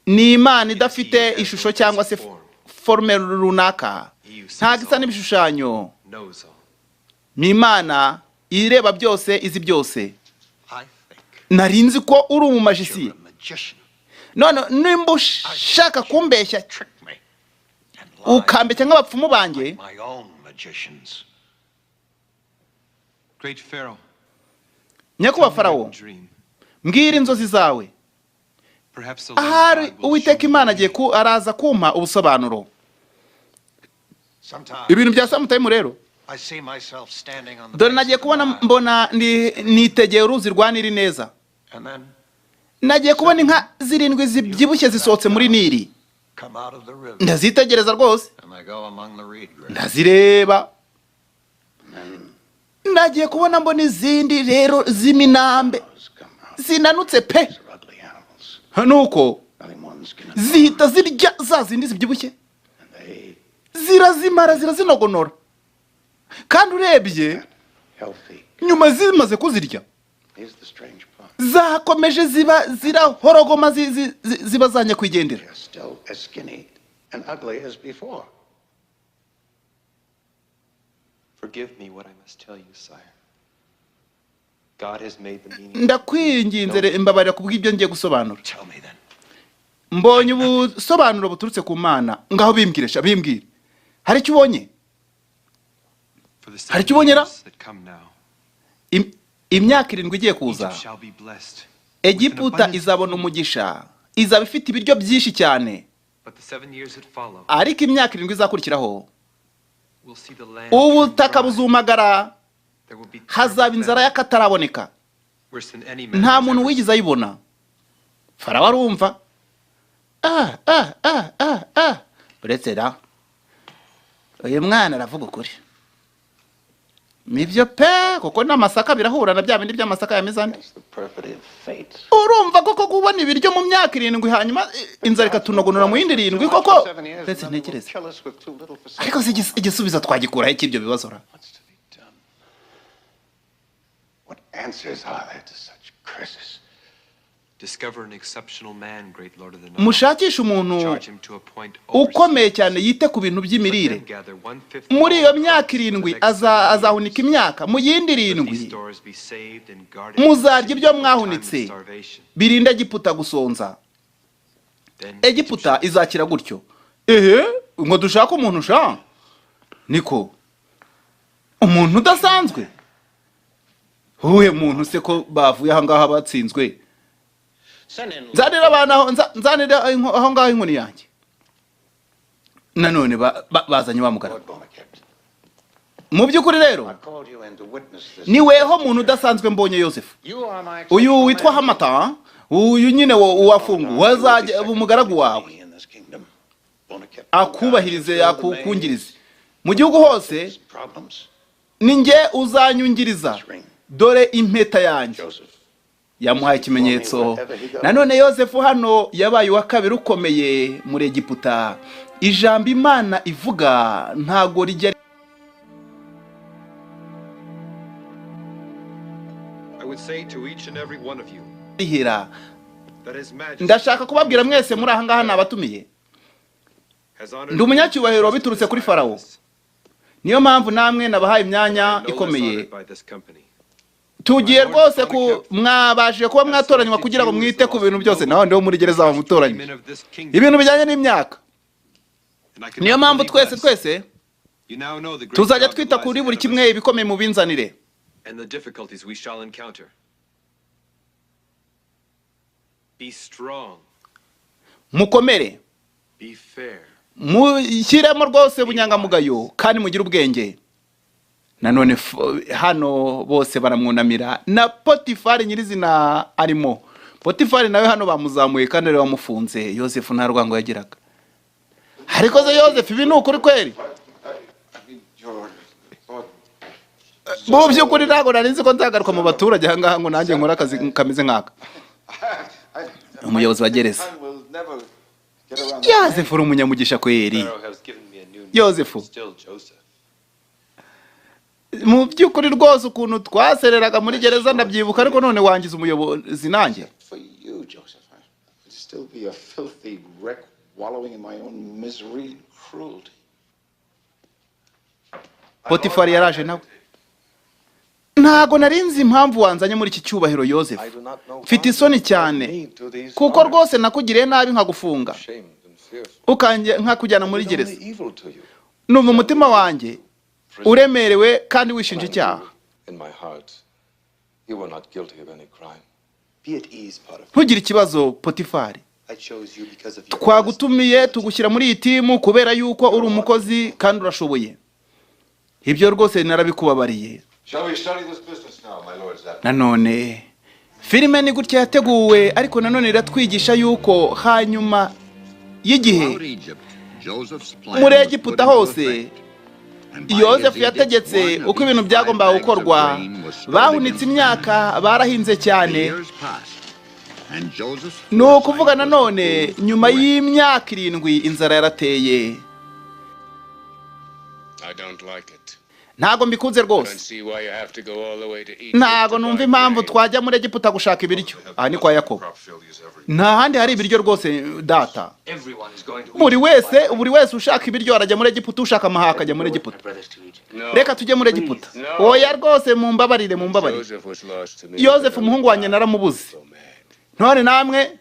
Ni Imana idafite ishusho cyangwa se forme runaka. Ntago isa n'ibishushanyo. Ni Imana ireba byose, izi byose. Narinzi ko uri umumajisi. None nimba ushaka kumbeshya ukambeshya nk'abapfumu banjye. Nyakuba Farawo, mbwira inzozi zawe. Ahari Uwiteka Imana agiye araza kumpa ubusobanuro. Ibintu bya samutayimu rero, dore nagiye kubona mbona nitegeye uruzi rwa Nili neza. Nagiye kubona inka 7 zibyibushye zisohotse muri Nili. Ndazitegereza rwose, ndazireba. Nagiye kubona mbona izindi rero z'iminambe zinanutse pe. Nuko zihita zirya za zindi zibyibushye, zirazimara zirazinogonora. Kandi urebye nyuma zimaze kuzirya, zakomeje zirahorogoma ziba zanya kwigendera. Forgive me what I must tell you, sire. God has made the meaning. ndakwinginze mbabarira kubw'ibyo ngiye gusobanura. Tell me then. Mbonye ubusobanuro buturutse ku Mana, ngaho bimbwiresha bimbwire. Hari icyo ubonye? For the Hari 7 icyo ubonye ra? years that come now, Imyaka 7 igiye kuza, Egypt shall be blessed. Egiputa izabona umugisha, izaba ifite ibiryo byinshi cyane. But the 7 years that follow, Ariko imyaka 7 izakurikiraho, we'll see the land ubutaka dry. buzumagara, There will be hazaba inzara y'akataraboneka. worse than any man Nta has muntu ever wigize ayibona. Farawo arumva. Uretse da, uyu mwana aravuga ukuri. Nibyo pe, kuko n'amasaka birahura na bya bindi by'amasaka ya mizande. That's the perfidy of fate. Urumva koko kubona ibiryo mu myaka 7 hanyuma inzara ikatunogonora mu yindi 7 koko. Ndetse ntekereza. Kill us with too little for Ariko igisubizo twagikuraho cy'ibyo bibazo ra. What's to be done? What answers are there to such curses? discover an exceptional man, great Lord of the Nile. mushakisha umuntu Charge him to appoint ukomeye cyane yite ku bintu by'imirire. Muri iyo myaka 7 azahunika imyaka, mu yindi 7 muzarya ibyo mwahunitse, birinde Egiputa gusonza. Egiputa izakira gutyo. Ngo dushaka umuntu sha niko umuntu udasanzwe. Huye muntu se ko bavuye aha ngaha batsinzwe. Nzanira abana nzanira aho ngaho inkoni yanjye. Nanone bazanye bamugara. Mu byukuri rero niweho muntu udasanzwe mbonye Yozefu. Uyu witwa Hamata, uyu nyine wafungu wazajya umugaragu wawe. Akubahirize yakukungirize. Mu gihugu hose ninge uzanyungiriza. Dore impeta yanjye. Yamuhaye ikimenyetso. Nanone Yozefu hano yabaye wa kabiri ukomeye muri Egiputa. Ijambo Imana ivuga ntago rijya. I would say to each and every one of you that His Majesty Ndashaka kubabwira mwese muri aha ngaha nabatumiye. Ndi umunyacyubahiro biturutse kuri Farawo. Niyo mpamvu namwe nabahaye imyanya ikomeye. Tugiye rwose ku mwabashije kuba mwatoranywa kugira ngo mwite ku bintu byose naho ndiho muri gereza bamutoranye. Ibintu bijyanye n'imyaka. Niyo mpamvu twese tuzajya twita kuri buri kimwe ibikomeye mu binzanire. and the difficulties we shall encounter. Be strong, Mukomere. be fair. Mushyiremo rwose bunyangamugayo kandi mugire ubwenge. Nanone hano bose baramwunamira na Potifari nyirizina arimo. Potifari nawe hano bamuzamuye kandi ari bamufunze. Yozefu nta rwango yagiraga. Ariko ze Yozefu ibi ni ukuri kweri. Mu by'ukuri ntago narinzi ko nzagaruka mu baturage aha ngaha ngo nanjye nkora akazi kameze nkaka. Umuyobozi wa gereza. Yozefu uri umunyamugisha kweri. Yozefu. Mu by'ukuri rwose ukuntu twasereraga muri gereza ndabyibuka ariko none wangiza umuyobozi nanjye. For you, Joseph, I would still be a filthy wreck wallowing in my own misery and cruelty. Potifari yaraje nawe. Ntago narinzi impamvu wanzanye muri iki cyubahiro Yozefu. Mfite isoni cyane kuko rwose nakugiriye nabi nkagufunga. Ukanje nkakujyana muri gereza. Numva umutima wanjye uremerewe kandi wishinja icyaha. Ntugire ikibazo Potifari. Twagutumiye tugushyira muri iyi timu kubera yuko uri umukozi kandi urashoboye. Ibyo rwose narabikubabariye. Nanone filime ni gutya yateguwe ariko nanone iratwigisha yuko hanyuma y'igihe muri Egiputa hose Yozefu yategetse uko ibintu byagombaga gukorwa. Bahunitse imyaka, barahinze cyane. Ni ukuvuga nanone nyuma y'imyaka 7 inzara yarateye. ntago mbikunze rwose. Ntago numva impamvu twajya muri Egiputa gushaka ibiryo. Aha ni kwa Yakobo. Nta handi hari ibiryo rwose data. Buri wese ushaka ibiryo arajya muri Egiputa, ushaka amahaka ajya muri Egiputa. Reka tujye muri Egiputa. Oya rwose mumbabarire. Yozefu umuhungu wanjye naramubuze. None namwe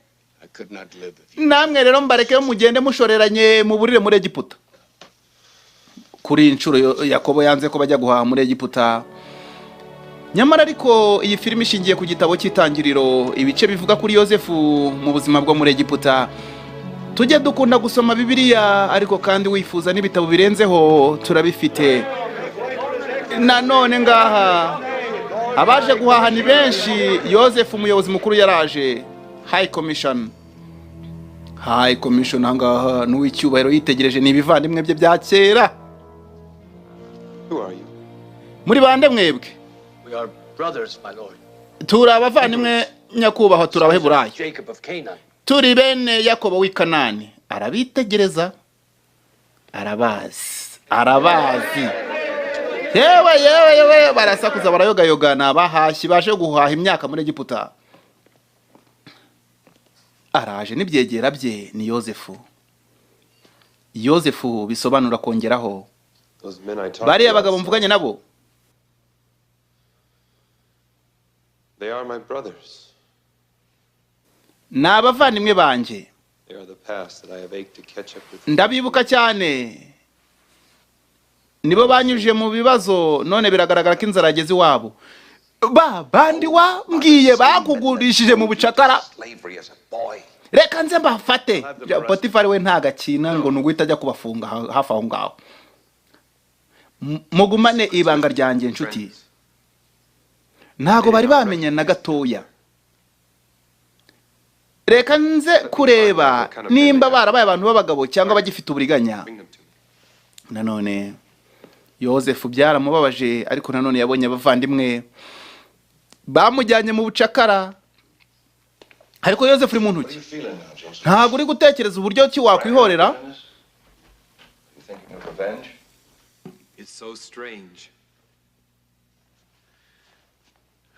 rero mbareke mugende mushoreranye mu burire muri Egiputa. Kuri inshuro Yakobo yanze ko bajya guhaha muri Egiputa. Nyamara ariko iyi filime ishingiye ku gitabo cy'itangiriro, ibice bivuga kuri Yozefu mu buzima bwo muri Egiputa. Tujye dukunda gusoma Bibiliya, ariko kandi wifuza n'ibitabo birenzeho turabifite. Nanone ngaha abaje guhaha ni benshi. Yozefu umuyobozi mukuru yaraje. High Commission ngaha n'uw'icyubahiro yitegereje n'ibivandimwe bye bya kera. Muri bande mwebwe? We are brothers, my lord. Turi abavandimwe nyakubahwa, turi Abaheburayo. Turi bene Yakobo w'i Kanani. Arabitegereza, arabazi. Yewe barasakuza barayogayogana. Abahashyi baje guhaha imyaka muri Egiputa. Araje n'ibyegera bye ni Yozefu bisobanura kongeraho. Bariya bagabo mvuganye nabo, they are my brothers. N'abavandimwe banje. They are the past that I have ached to catch up with. Ndabibuka cyane. Nibo banyujije mu bibazo, none biragaragara ko inzara yageze iwabo. Bandi wambwiye bakugurishije mu bucakara. Reka nze mbafate. Potifari we ntagakina ngo nuguhita ajya kubafunga hafi aho ngaho. Mugumane ibanga ryanjye nshuti. Ntago bari bamenye na gatoya. Reka nze kureba nimba barabaye abantu b'abagabo cyangwa bagifite uburiganya. Nanone Yozefu byaramubabaje, ariko nanone yabonye abavandimwe bamujyanye mu bucakara. Ariko Yozefu uri mu ntoki. Ntago uri gutekereza uburyo ki wakwihorera. It's so strange.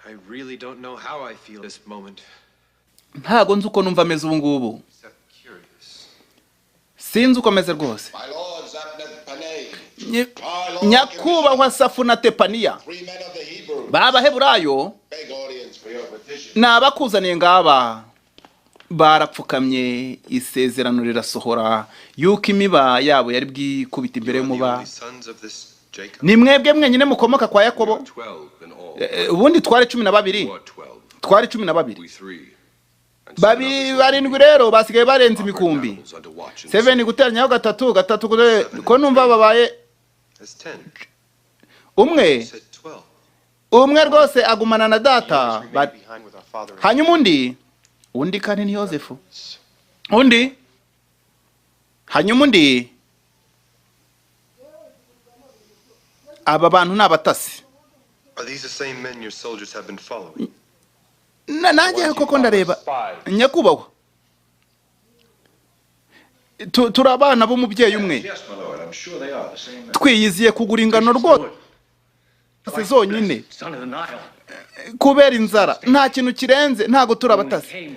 I really don't know how I feel this moment. Ntago nzi uko numva meze ubu ngubu. Sinzi uko meze rwose. Nyakubahwa Safu na Tepaniya, b'Abaheburayo n'abakuzaniye ngaba barapfukamye. Isezerano rirasohora yuko imiba yabo yari bwikubita imbere y'umuba. Ni mwebwe mwenyine mukomoka kwa Yakobo. Ubundi twari 12. Twari 12. Barindwi rero basigaye barenze imikumbi. 7 guteranyaho gatatu ko numva babaye umwe rwose agumana na data. Hanyuma undi kandi ni Yozefu. Hanyuma aba bantu n'abatasi. Are these the same men your soldiers have been following? Nanjye koko ndareba nyakubahwa. Turabana bo mubyeyi umwe. Twiyiziye kugura ingano rwose zonyine kubera inzara. Nta kintu kirenze. Ntago turabatasi.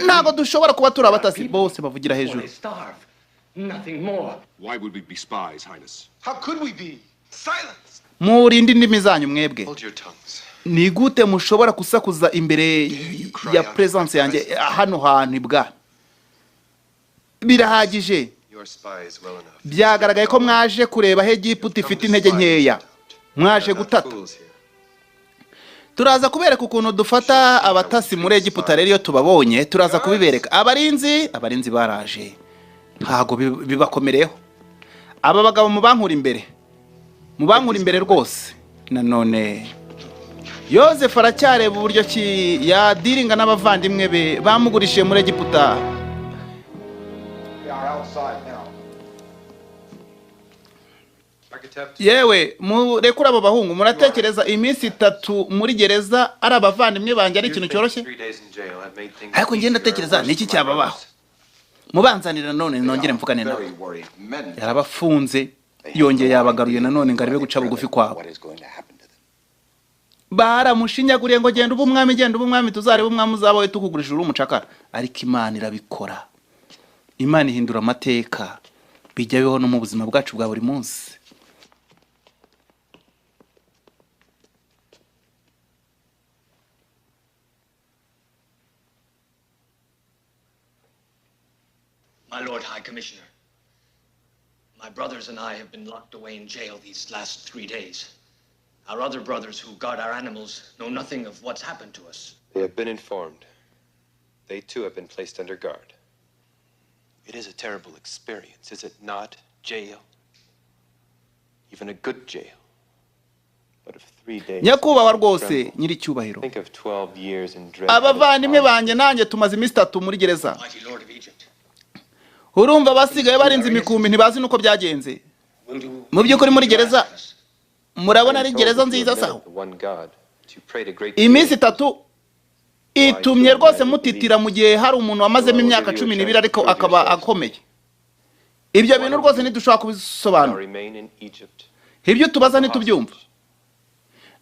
Ntago dushobora kuba turabatasi. Bose bavugira hejuru. Why would we be spies, Highness? How could we be? Silence! Murinde indimi zanyu mwebwe. Hold your tongues. Ni gute mushobora kusakuza imbere ya presence yanjye hano hantu ibwa? Birahagije. Byagaragaye ko mwaje kureba he Egiputa ifite intege nkeya. Mwaje gutata. Turaza kubereka ukuntu dufata abatasi muri Egiputa. Rero iyo tubabonye turaza kubibereka. Abarinzi baraje. Ntago bibakomereho. Aba bagabo mubankura imbere rwose. Nanone Yozefu aracyareba uburyo ki yadiringa n'abavandimwe be bamugurishije muri Egiputa. Yewe murekura abo bahungu, muratekereza iminsi 3 muri gereza ari abavandimwe banjye ari ikintu cyoroshye? Ariko ngenda ndatekereza niki cyababaho. Mubanzanira none nongere mvugane nawe. Yarabafunze yongeye yabagaruye nanone ngo arebe guca bugufi kwabo. What is going to happen to them? Baramushinyaguriye ngo genda uba umwami tuzarebe umwami uzabawe tukugurishije uri umucakara. Ariko Imana irabikora. Imana ihindura amateka. Bijya biho no mu buzima bwacu bwa buri munsi. My Lord High Commissioner, my brothers and I have been locked away in jail these last 3 days. Our other brothers who guard our animals know nothing of what's happened to us. They have been informed. They too have been placed under guard. It is a terrible experience, is it not? Jail. Even a good jail. But of 3 days. Nyakubahwa rwose nyiri cyubahiro. Think of 12 years in dread. Abavandimwe banjye nanjye tumaze iminsi 3 muri gereza. Mighty Lord of Egypt. Urumva basigaye barinze imikumbi ntibazi nuko byagenze. Mu by'ukuri muri gereza murabona ari gereza nziza saho. Iminsi 3 itumye rwose mutitira mu gihe hari umuntu wamazemo imyaka 12 ariko akaba akomeye. Ibyo bintu rwose ntidushobora kubisobanura. Ibyo tubaza ntitubyumva.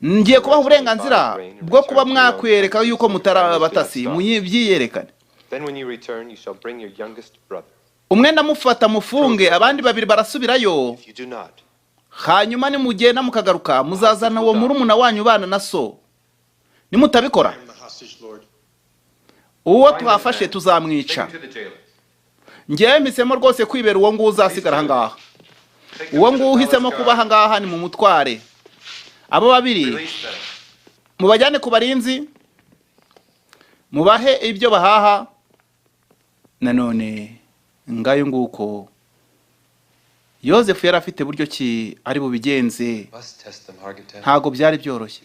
Ngiye kubaha uburenganzira bwo kuba mwakwereka yuko mutarabatasi muyibyiyerekane. Then when you return, you shall bring your youngest brother. Umwe ndamufata mufunge abandi babiri barasubirayo. If you do not, Hanyuma ni mugenda mukagaruka muzazana uwo murumuna wanyu bana na so. Nimutabikora uwo twafashe tuzamwica. Ngiye misemo rwose kwibera uwo nguwo uzasigara hangaha. Uwo nguwo uhisemo kuba hangaha ni mu mutware. Abo babiri mubajyane ku barinzi mubahe ibyo bahaha. Nanone ngayo nguko Yozefu yari afite buryo ki ari bubigenze. Ntago byari byoroshye.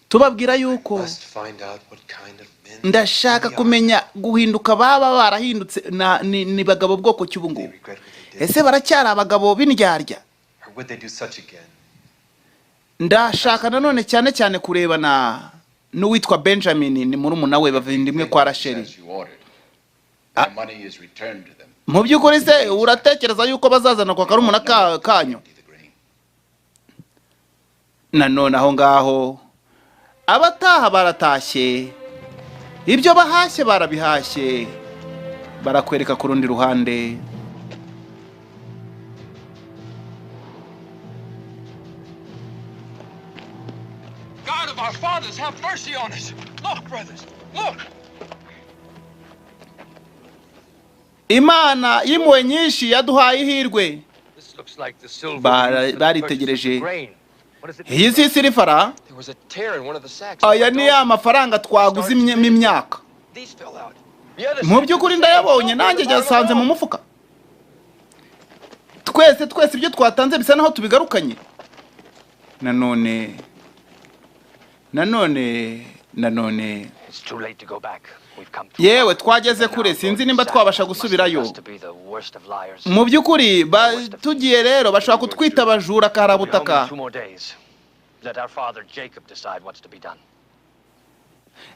Tubabwira yuko ndashaka kumenya guhinduka baba barahindutse ni bagabo bwoko cy'ubungu. Ese baracyari abagabo b'indyarya? Ndashaka nanone cyane kurebana n'uwitwa Benjamin ni murumuna we bavindimwe kwa Rasheli. Mu by'ukuri se uratekereza yuko bazazana kwa karumuna kanyu? Nanone aho ngaho abataha baratashye. Ibyo bahashye barabihashye. Barakwereka ku rundi ruhande. God of our fathers, have mercy on us. Look, brothers, look. Imana y'impuhwe nyinshi yaduhaye ihirwe. This looks like the silver. Baritegereje. Iyi si silifara. There was a tear in one of the sacks. Aya ni amafaranga twaguze imyaka. These fell out. Mu by'ukuri ndayabonye nanjye yasanze mu mufuka. Twese ibyo twatanze bisa naho tubigarukanye. Nanone. It's too late to go back. Yewe twageze kure sinzi nimba twabasha gusubirayo. Mu by'ukuri tugiye rero bashaka kutwita abajura karabutaka.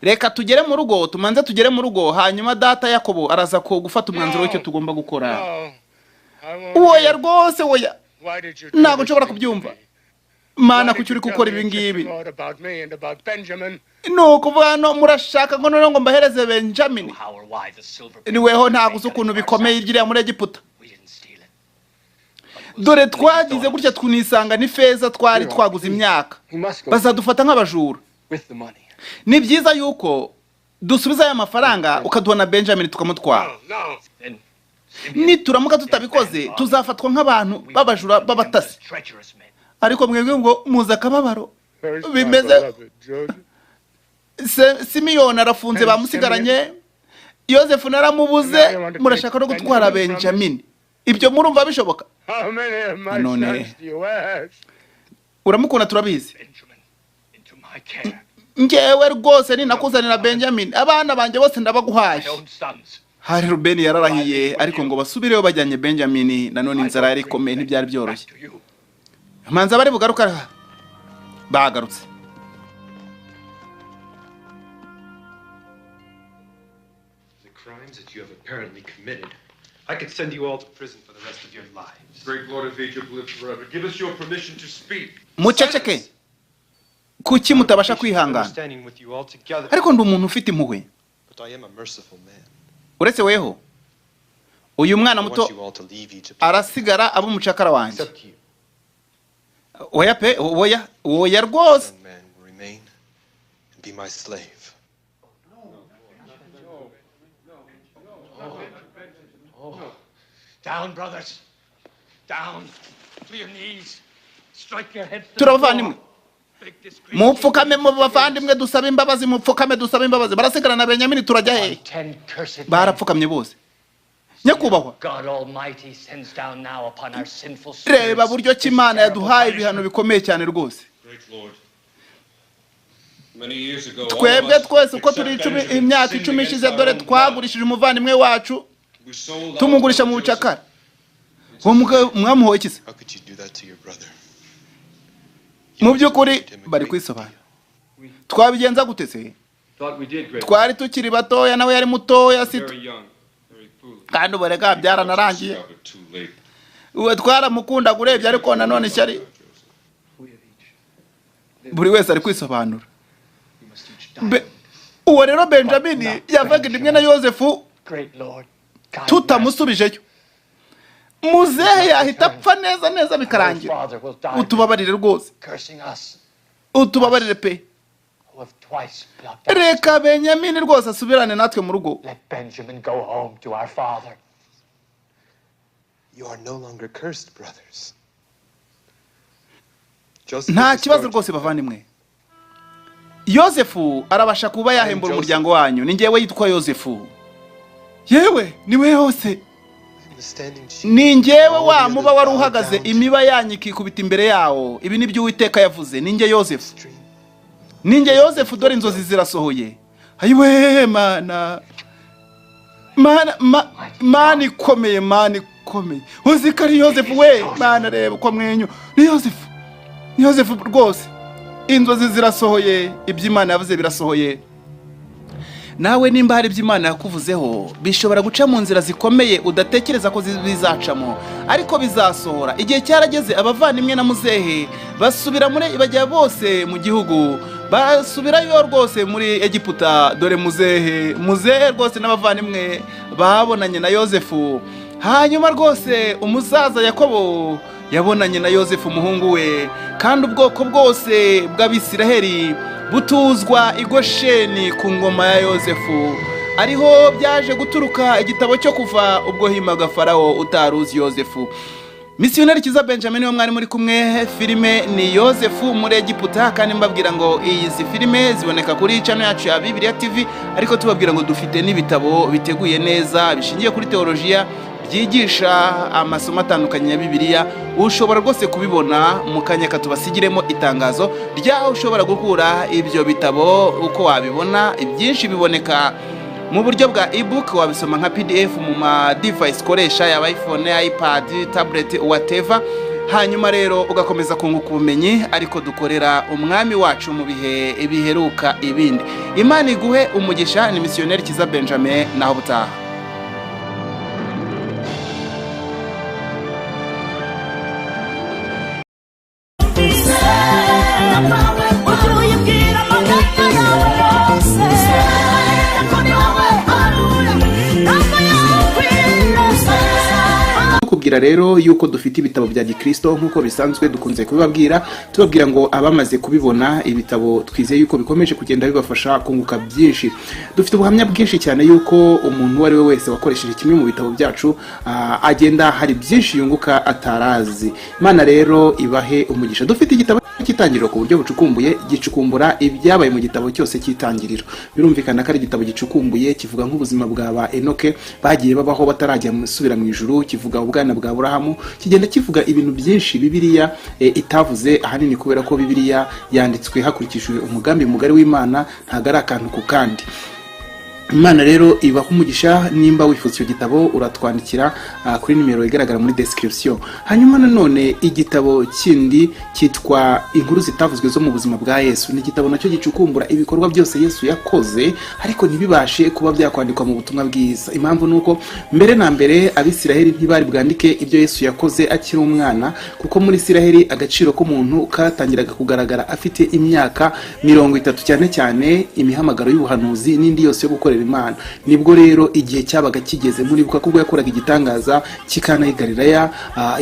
Reka tugere mu rugo tumanze tugere mu rugo hanyuma data Yakobo araza ko gufata umwanzuro w'icyo tugomba gukora. Oya rwose oya. Ntabwo nshobora kubyumva. Mana kucyuri gukora ibi ngibi. Nuko bano murashaka ngo none ngo mbahereze Benjamin. Niweho ntago ukuntu bikomeye iryiriya muri Egiputa. Dore twagize gutya twinisanga ni feza twari twaguze imyaka. Bazadufata nk'abajura. Ni byiza yuko dusubiza aya mafaranga ukaduhana Benjamin tukamutwara. Nituramuka tutabikoze tuzafatwa nk'abantu babajura babatasi. Ariko mwebwe ngo muza kababaro bimeze. Simiyoni arafunze bamusigaranye. Yozefu naramubuze murashaka no gutwara Benjamin. Ibyo murumva bishoboka? None uramukunda turabizi. Ngewe rwose ni nakuzanira Benjamin. Abana banje bose ndabaguhaye. Hari Rubeni yararahiye ariko ngo basubireyo bajyanye Benjamin. Nanone inzara yari ikomeye ntibyari byoroshye. Manza bari bugaruka bagarutse. The crimes that you have apparently committed, I could send you all to prison for the rest of your lives. Great Lord of Egypt, live forever. Give us your permission to speak. muceceke kuki mutabasha kwihangana Standing with you all together. ariko ndi umuntu ufite impuhwe But I am a merciful man. uretse weho uyu mwana I muto want you all to leave Egypt. arasigara aba umucakara wanjye Except you. oya pe oya rwose One man will remain and be my slave. Down, brothers. Down. To your knees. Strike your heads to the turabavandimwe floor. Big disgrace. mupfukame mu bavandimwe dusaba imbabazi mupfukame dusaba imbabazi barasigara na Benyamini turajya he 10 cursed men. barapfukamye bose nyakubahwa God Almighty sends down now upon our sinful reba spirits buryo ki this Imana terrible yaduhaye punishment. ibihano bikomeye cyane rwose Great Lord. Many years ago, all twebwe of us, twese uko turi except Benjamin, imyaka sinned 10 against ishize our dore own God. twagurishije umuvandimwe wacu We sold our tumugurisha mu brother bucakara Joseph. uwo mwamuhoye iki se How could you do that to your brother? mu by'ukuri bari kwisobanura twabigenza gute se Thought we did, great. twari tukiri batoya nawe yari mutoya si Very young, very foolish. kandi uburega byaranarangiye Discovered too late. uwe twaramukundaga urebye ariko nanone ishyari buri wese ari kwisobanura uwo rero Benjamini yavaga rimwe na Yozefu Great Lord. God tutamusubijeyo muzehe yahita apfa neza neza bikarangira Father will die utubabarire rwose cursing us utubabarire pe who have twice blocked us. reka Benyamini rwose asubirane natwe mu rugo Let Benjamin go home to our father. You are no longer cursed, brothers. Joseph nta is kibazo restored. rwose bavandimwe Yozefu arabasha kuba yahembura umuryango wanyu ni njyewe yitwa Yozefu yewe niwe hose I'm the standing chief. ni njyewe All wa the muba others wari bow uhagaze down to imiba yanyu ikikubita imbere yawo ibi ni byo Uwiteka yavuze ni njye Yozefu stream. ni njye Yozefu dore inzozi zirasohoye ayiwe mana ikomeye uzi ko ari Yozefu we mana reba uko mwenyu ni Yozefu rwose inzozi zirasohoye iby'Imana yavuze birasohoye nawe nimba hari iby'Imana yakuvuzeho bishobora guca mu nzira zikomeye udatekereza ko bizacamo ariko bizasohora igihe cyarageze abavandimwe na muzehe basubira bajya bose mu gihugu basubirayo rwose muri Egiputa dore muzehe rwose n'abavandimwe babonanye na Yozefu hanyuma rwose umusaza Yakobo yabonanye na Yozefu umuhungu we kandi ubwoko bwose bw'Abisiraheli butuzwa i Gosheni ku ngoma ya Yozefu ariho byaje guturuka igitabo cyo kuva ubwo himaga Farawo utaruzi Yozefu misiyoneri Kiza Benjamin wo mwari muri kumwe filime ni Yozefu muri Egiputa kandi mbabwira ngo izi filime ziboneka kuri channel yacu ya Bibiliya TV ariko tubabwira ngo dufite n'ibitabo biteguye neza bishingiye kuri teologiya byigisha amasomo atandukanye ya Bibiliya ushobora rwose kubibona mu kanya katubasigiremo itangazo ryaho ushobora gukura ibyo bitabo uko wabibona ibyinshi biboneka mu buryo bwa ebook wabisoma nka PDF mu ma device koresha ya iPhone, iPad, tablet whatever hanyuma rero ugakomeza kunguka ubumenyi ariko dukorera umwami wacu mu bihe biheruka ibindi Imana iguhe umugisha ni missionnaire Kiza Benjamin naho butaha kubwira rero yuko dufite ibitabo bya Gikristo nkuko bisanzwe dukunze kubibabwira tubabwira ngo abamaze kubibona ibitabo twizeye yuko bikomeje kugenda bibafasha kunguka byinshi dufite ubuhamya bwinshi cyane yuko umuntu wari we wese wakoresheje kimwe mu bitabo byacu agenda hari byinshi yunguka atarazi Imana rero ibahe umugisha dufite igitabo cy'itangiriro ku buryo bucukumbuye gicukumbura ibyabaye mu gitabo cyose cy'itangiriro birumvikana ko ari igitabo gicukumbuye kivuga nk'ubuzima bwa Enoke bagiye babaho batarajya musubira mu ijuru kivuga ubwana bwa Aburahamu kigenda kivuga ibintu byinshi Bibiliya itavuze ahanini kubera ko Bibiliya yanditswe hakurikijwe umugambi mugari w'Imana ntago ari akantu ku kandi Imana rero ibaho umugisha. Nimba wifuza icyo gitabo uratwandikira kuri nimero igaragara muri description. Hanyuma nanone igitabo kindi cyitwa Inkuru zitavuzwe zo mu buzima bwa Yesu, ni igitabo nacyo gicukumbura ibikorwa byose Yesu yakoze ariko ntibibashe kuba byakwandikwa mu butumwa bwiza. Impamvu nuko mbere na mbere Abisiraheli ntibari bwandike ibyo Yesu yakoze akiri umwana, kuko muri Isiraheli agaciro k'umuntu katangiraga kugaragara afite imyaka 30, cyane cyane imihamagaro y'ubuhanuzi n'indi yose yo gukorera Imana. Nibwo rero igihe cyabaga kigeze, muribuka ko yakoraga igitangaza cy'Ikana y'i Galilaya,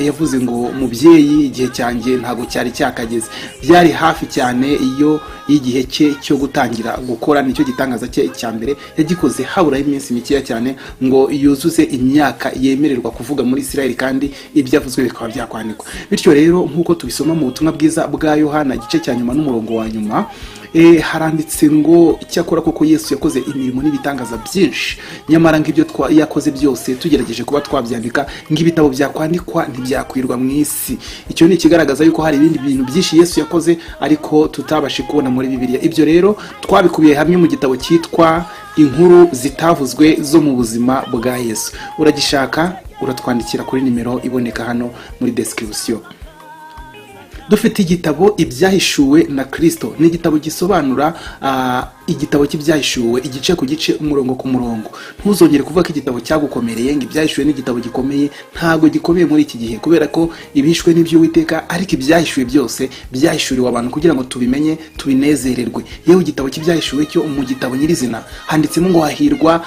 yavuze ngo mubyeyi igihe cyanjye ntago cyari cyakageze. Byari hafi cyane iyo igihe cye cyo gutangira gukora, nicyo gitangaza cye cya mbere yagikoze habura iminsi mikeya cyane ngo yuzuze imyaka yemererwa kuvuga muri Isiraheli, kandi ibyavuzwe bikaba byakwandikwa. Bityo rero nk'uko tubisoma mu butumwa bwiza bwa Yohana igice cya nyuma n'umurongo wa nyuma, haranditse ngo icyakora koko Yesu yakoze imirimo n'ibitangaza byinshi, nyamara ngibyo yakoze byose tugerageje kuba twabyandika ng'ibitabo byakwandikwa ntibyakwirwa mu isi. Icyo ni ikigaragaza yuko hari ibindi bintu byinshi Yesu yakoze ariko tutabashe kubona muri Bibiliya. Ibyo rero twabikubiye hamwe mu gitabo cyitwa Inkuru zitavuzwe zo mu buzima bwa Yesu. Uragishaka uratwandikira kuri nimero iboneka hano muri description. Dufite igitabo Ibyahishuwe na Kristo, ni igitabo gisobanura igitabo cy'ibyahishuwe igice ku gice, umurongo ku murongo. Ntuzongere kuvuga ko igitabo cyagukomereye, ngo ibyahishuwe ni igitabo gikomeye. Ntago gikomeye muri iki gihe, kubera ko ibishwe n'iby'Uwiteka, ariko ibyahishuwe byose byahishuriwe abantu kugira ngo tubimenye tubinezererwe. Yewe igitabo cy'ibyahishuwe cyo mu gitabo nyirizina handitsemo ngo hahirwa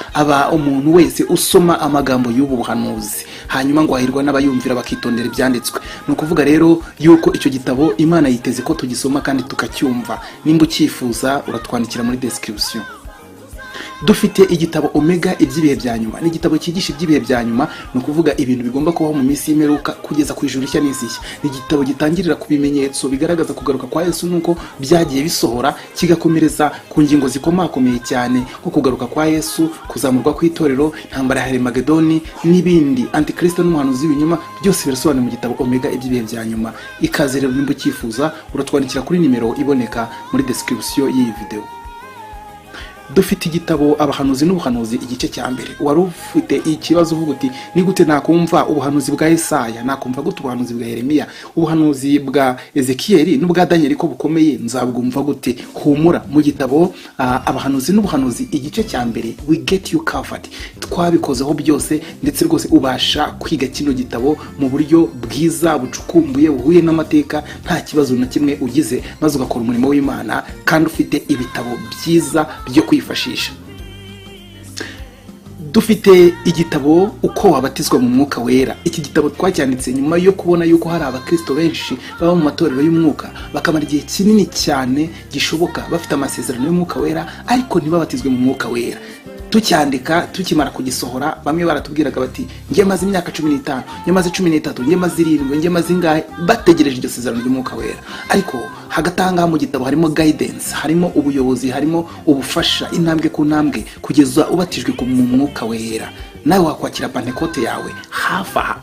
umuntu wese usoma amagambo y'ubu buhanuzi, hanyuma ngo hahirwa n'abayumvira bakitondera ibyanditswe. Ni ukuvuga rero yuko icyo gitabo Imana yiteze ko tugisoma kandi tukacyumva. Nimba ucyifuza uratwandikira muri description. Dufite igitabo Omega iby'ibihe bya nyuma, ni igitabo cyigisha iby'ibihe bya nyuma, no kuvuga ibintu bigomba kubaho mu minsi y'imperuka kugeza ku ijuru nshya n'isi nshya. Ni igitabo gitangirira ku bimenyetso bigaragaza kugaruka kwa Yesu nuko byagiye bisohora, kigakomereza ku ngingo zikomakomeye cyane nko kugaruka kwa Yesu, kuzamurwa kw'itorero, intambara ya Harimagedoni n'ibindi, Antikristo n'umuhanuzi w'ibinyoma, byose birasobanuye mu gitabo Omega iby'ibihe bya nyuma. Ikaze rero nimba ucyifuza uratwandikira kuri nimero iboneka muri description y'iyi video. Dufite igitabo Abahanuzi n'ubuhanuzi igice cya mbere. Wari ufite ikibazo uvuga uti ni gute nakumva ubuhanuzi bwa Yesaya, nakumva gute ubuhanuzi bwa Yeremiya, ubuhanuzi bwa Ezekiyeli n'ubwa Danieli ko bukomeye, nzabwumva gute? Humura, mu gitabo Abahanuzi n'ubuhanuzi igice cya mbere we get you covered. Twabikozeho byose, ndetse rwose ubasha kwiga kino gitabo mu buryo bwiza bucukumbuye buhuye n'amateka, nta kibazo na kimwe ugize, maze ugakora umurimo w'Imana kandi ufite ibitabo byiza byo kwifashisha. Dufite igitabo Uko wabatizwa mu Mwuka Wera. Iki gitabo twacyanditse nyuma yo kubona yuko hari abakristo benshi baba mu matorero y'umwuka bakamara igihe kinini cyane gishoboka bafite amasezerano y'Umwuka Wera ariko ntibabatizwe mu Mwuka Wera. Tucyandika tukimara kugisohora, bamwe baratubwiraga bati ngiye maze imyaka 15, ngiye maze 13, ngiye maze 7, ngiye maze ingahe, bategereje iryo sezerano ry'Umwuka Wera. Ariko hagatanga mu gitabo harimo guidance, harimo ubuyobozi, harimo ubufasha intambwe ku ntambwe kugeza ubatijwe mu Mwuka Wera, nawe wakwakira Pentecote yawe hafa.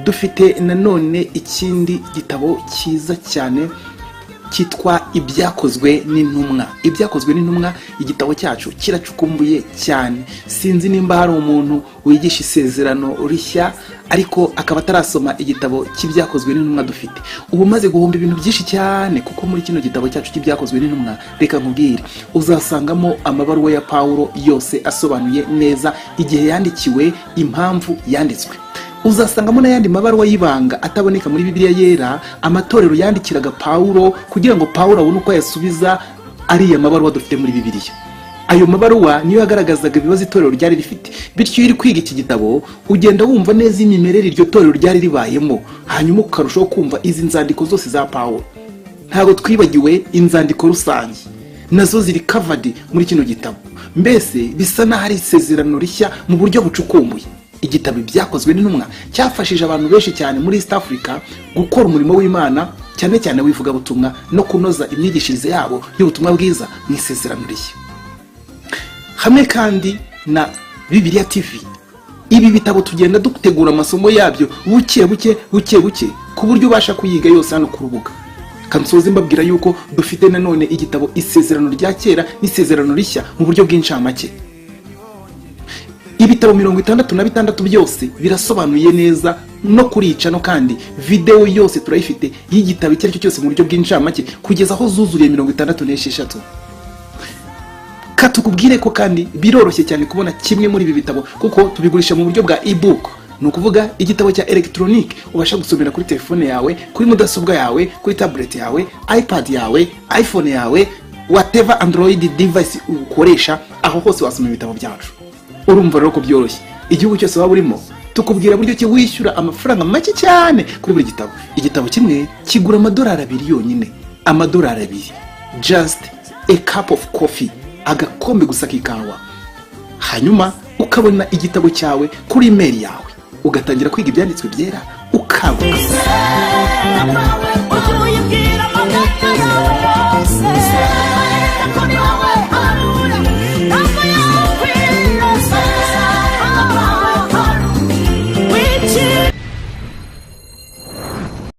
Dufite nanone ikindi gitabo cyiza cyane cyitwa Ibyakozwe n'Intumwa. Ibyakozwe n'Intumwa, igitabo cyacu kiracukumbuye cyane. Sinzi nimba hari umuntu wigisha isezerano rishya ariko akaba atarasoma igitabo cy'Ibyakozwe n'Intumwa dufite. Ubu maze guhomba ibintu byinshi cyane, kuko muri kino gitabo cyacu cy'Ibyakozwe n'Intumwa, reka nkubwire, uzasangamo amabaruwa ya Pawulo yose asobanuye neza igihe yandikiwe, impamvu yanditswe. Uzasangamo n'ayandi mabaruwa y'ibanga ataboneka muri Bibiliya yera, amatorero yandikiraga Pawulo kugira ngo Pawulo abone uko yasubiza ariya mabaruwa dufite muri Bibiliya. Ayo mabaruwa niyo yagaragazaga ibibazo itorero ryari rifite. Bityo iri kwiga iki gitabo ugenda wumva neza imimerere iryo torero ryari ribayemo, hanyuma ukarushaho kumva izi nzandiko zose za Pawulo. Ntabwo twibagiwe inzandiko rusange, nazo ziri covered muri kino gitabo. Mbese bisa na hari isezerano rishya mu buryo bucukumbuye. Igitabo Ibyakozwe n'Intumwa cyafashije abantu benshi cyane muri East Africa gukora umurimo w'Imana, cyane cyane wivuga butumwa no kunoza imyigishirize yabo y'ubutumwa bwiza mu isezerano rishya. Hamwe kandi na Bibiliya TV, ibi bitabo tugenda dutegura amasomo yabyo buke buke ku buryo ubasha kuyiga yose hano ku rubuga. kansoze mbabwira yuko dufite nanone igitabo Isezerano rya kera n'Isezerano rishya mu buryo bw'incamake. Ibitabo 66 byose birasobanuye neza no kurica no kandi video yose turayifite y'igitabo icyo cyose mu buryo bw'incamake kugeza aho zuzuriye 66. Katukubwire ko kandi biroroshye cyane kubona kimwe muri ibi bitabo kuko tubigurisha mu buryo bwa ebook, no kuvuga igitabo cya electronic ubasha gusomera kuri telefone yawe, kuri mudasobwa yawe, kuri tablet yawe, iPad yawe, iPhone yawe, whatever Android device ukoresha, aho hose wasoma ibitabo byacu. Urumva rero ko byoroshye. Igihugu cyose waba urimo tukubwira buryo ki wishyura amafaranga make cyane kuri buri gitabo. Igitabo kimwe kigura $2 yonyine, $2, just a cup of coffee, agakombe gusa k'ikawa. Hanyuma ukabona igitabo cyawe kuri email yawe, ugatangira kwiga ibyanditswe byera ukaguka.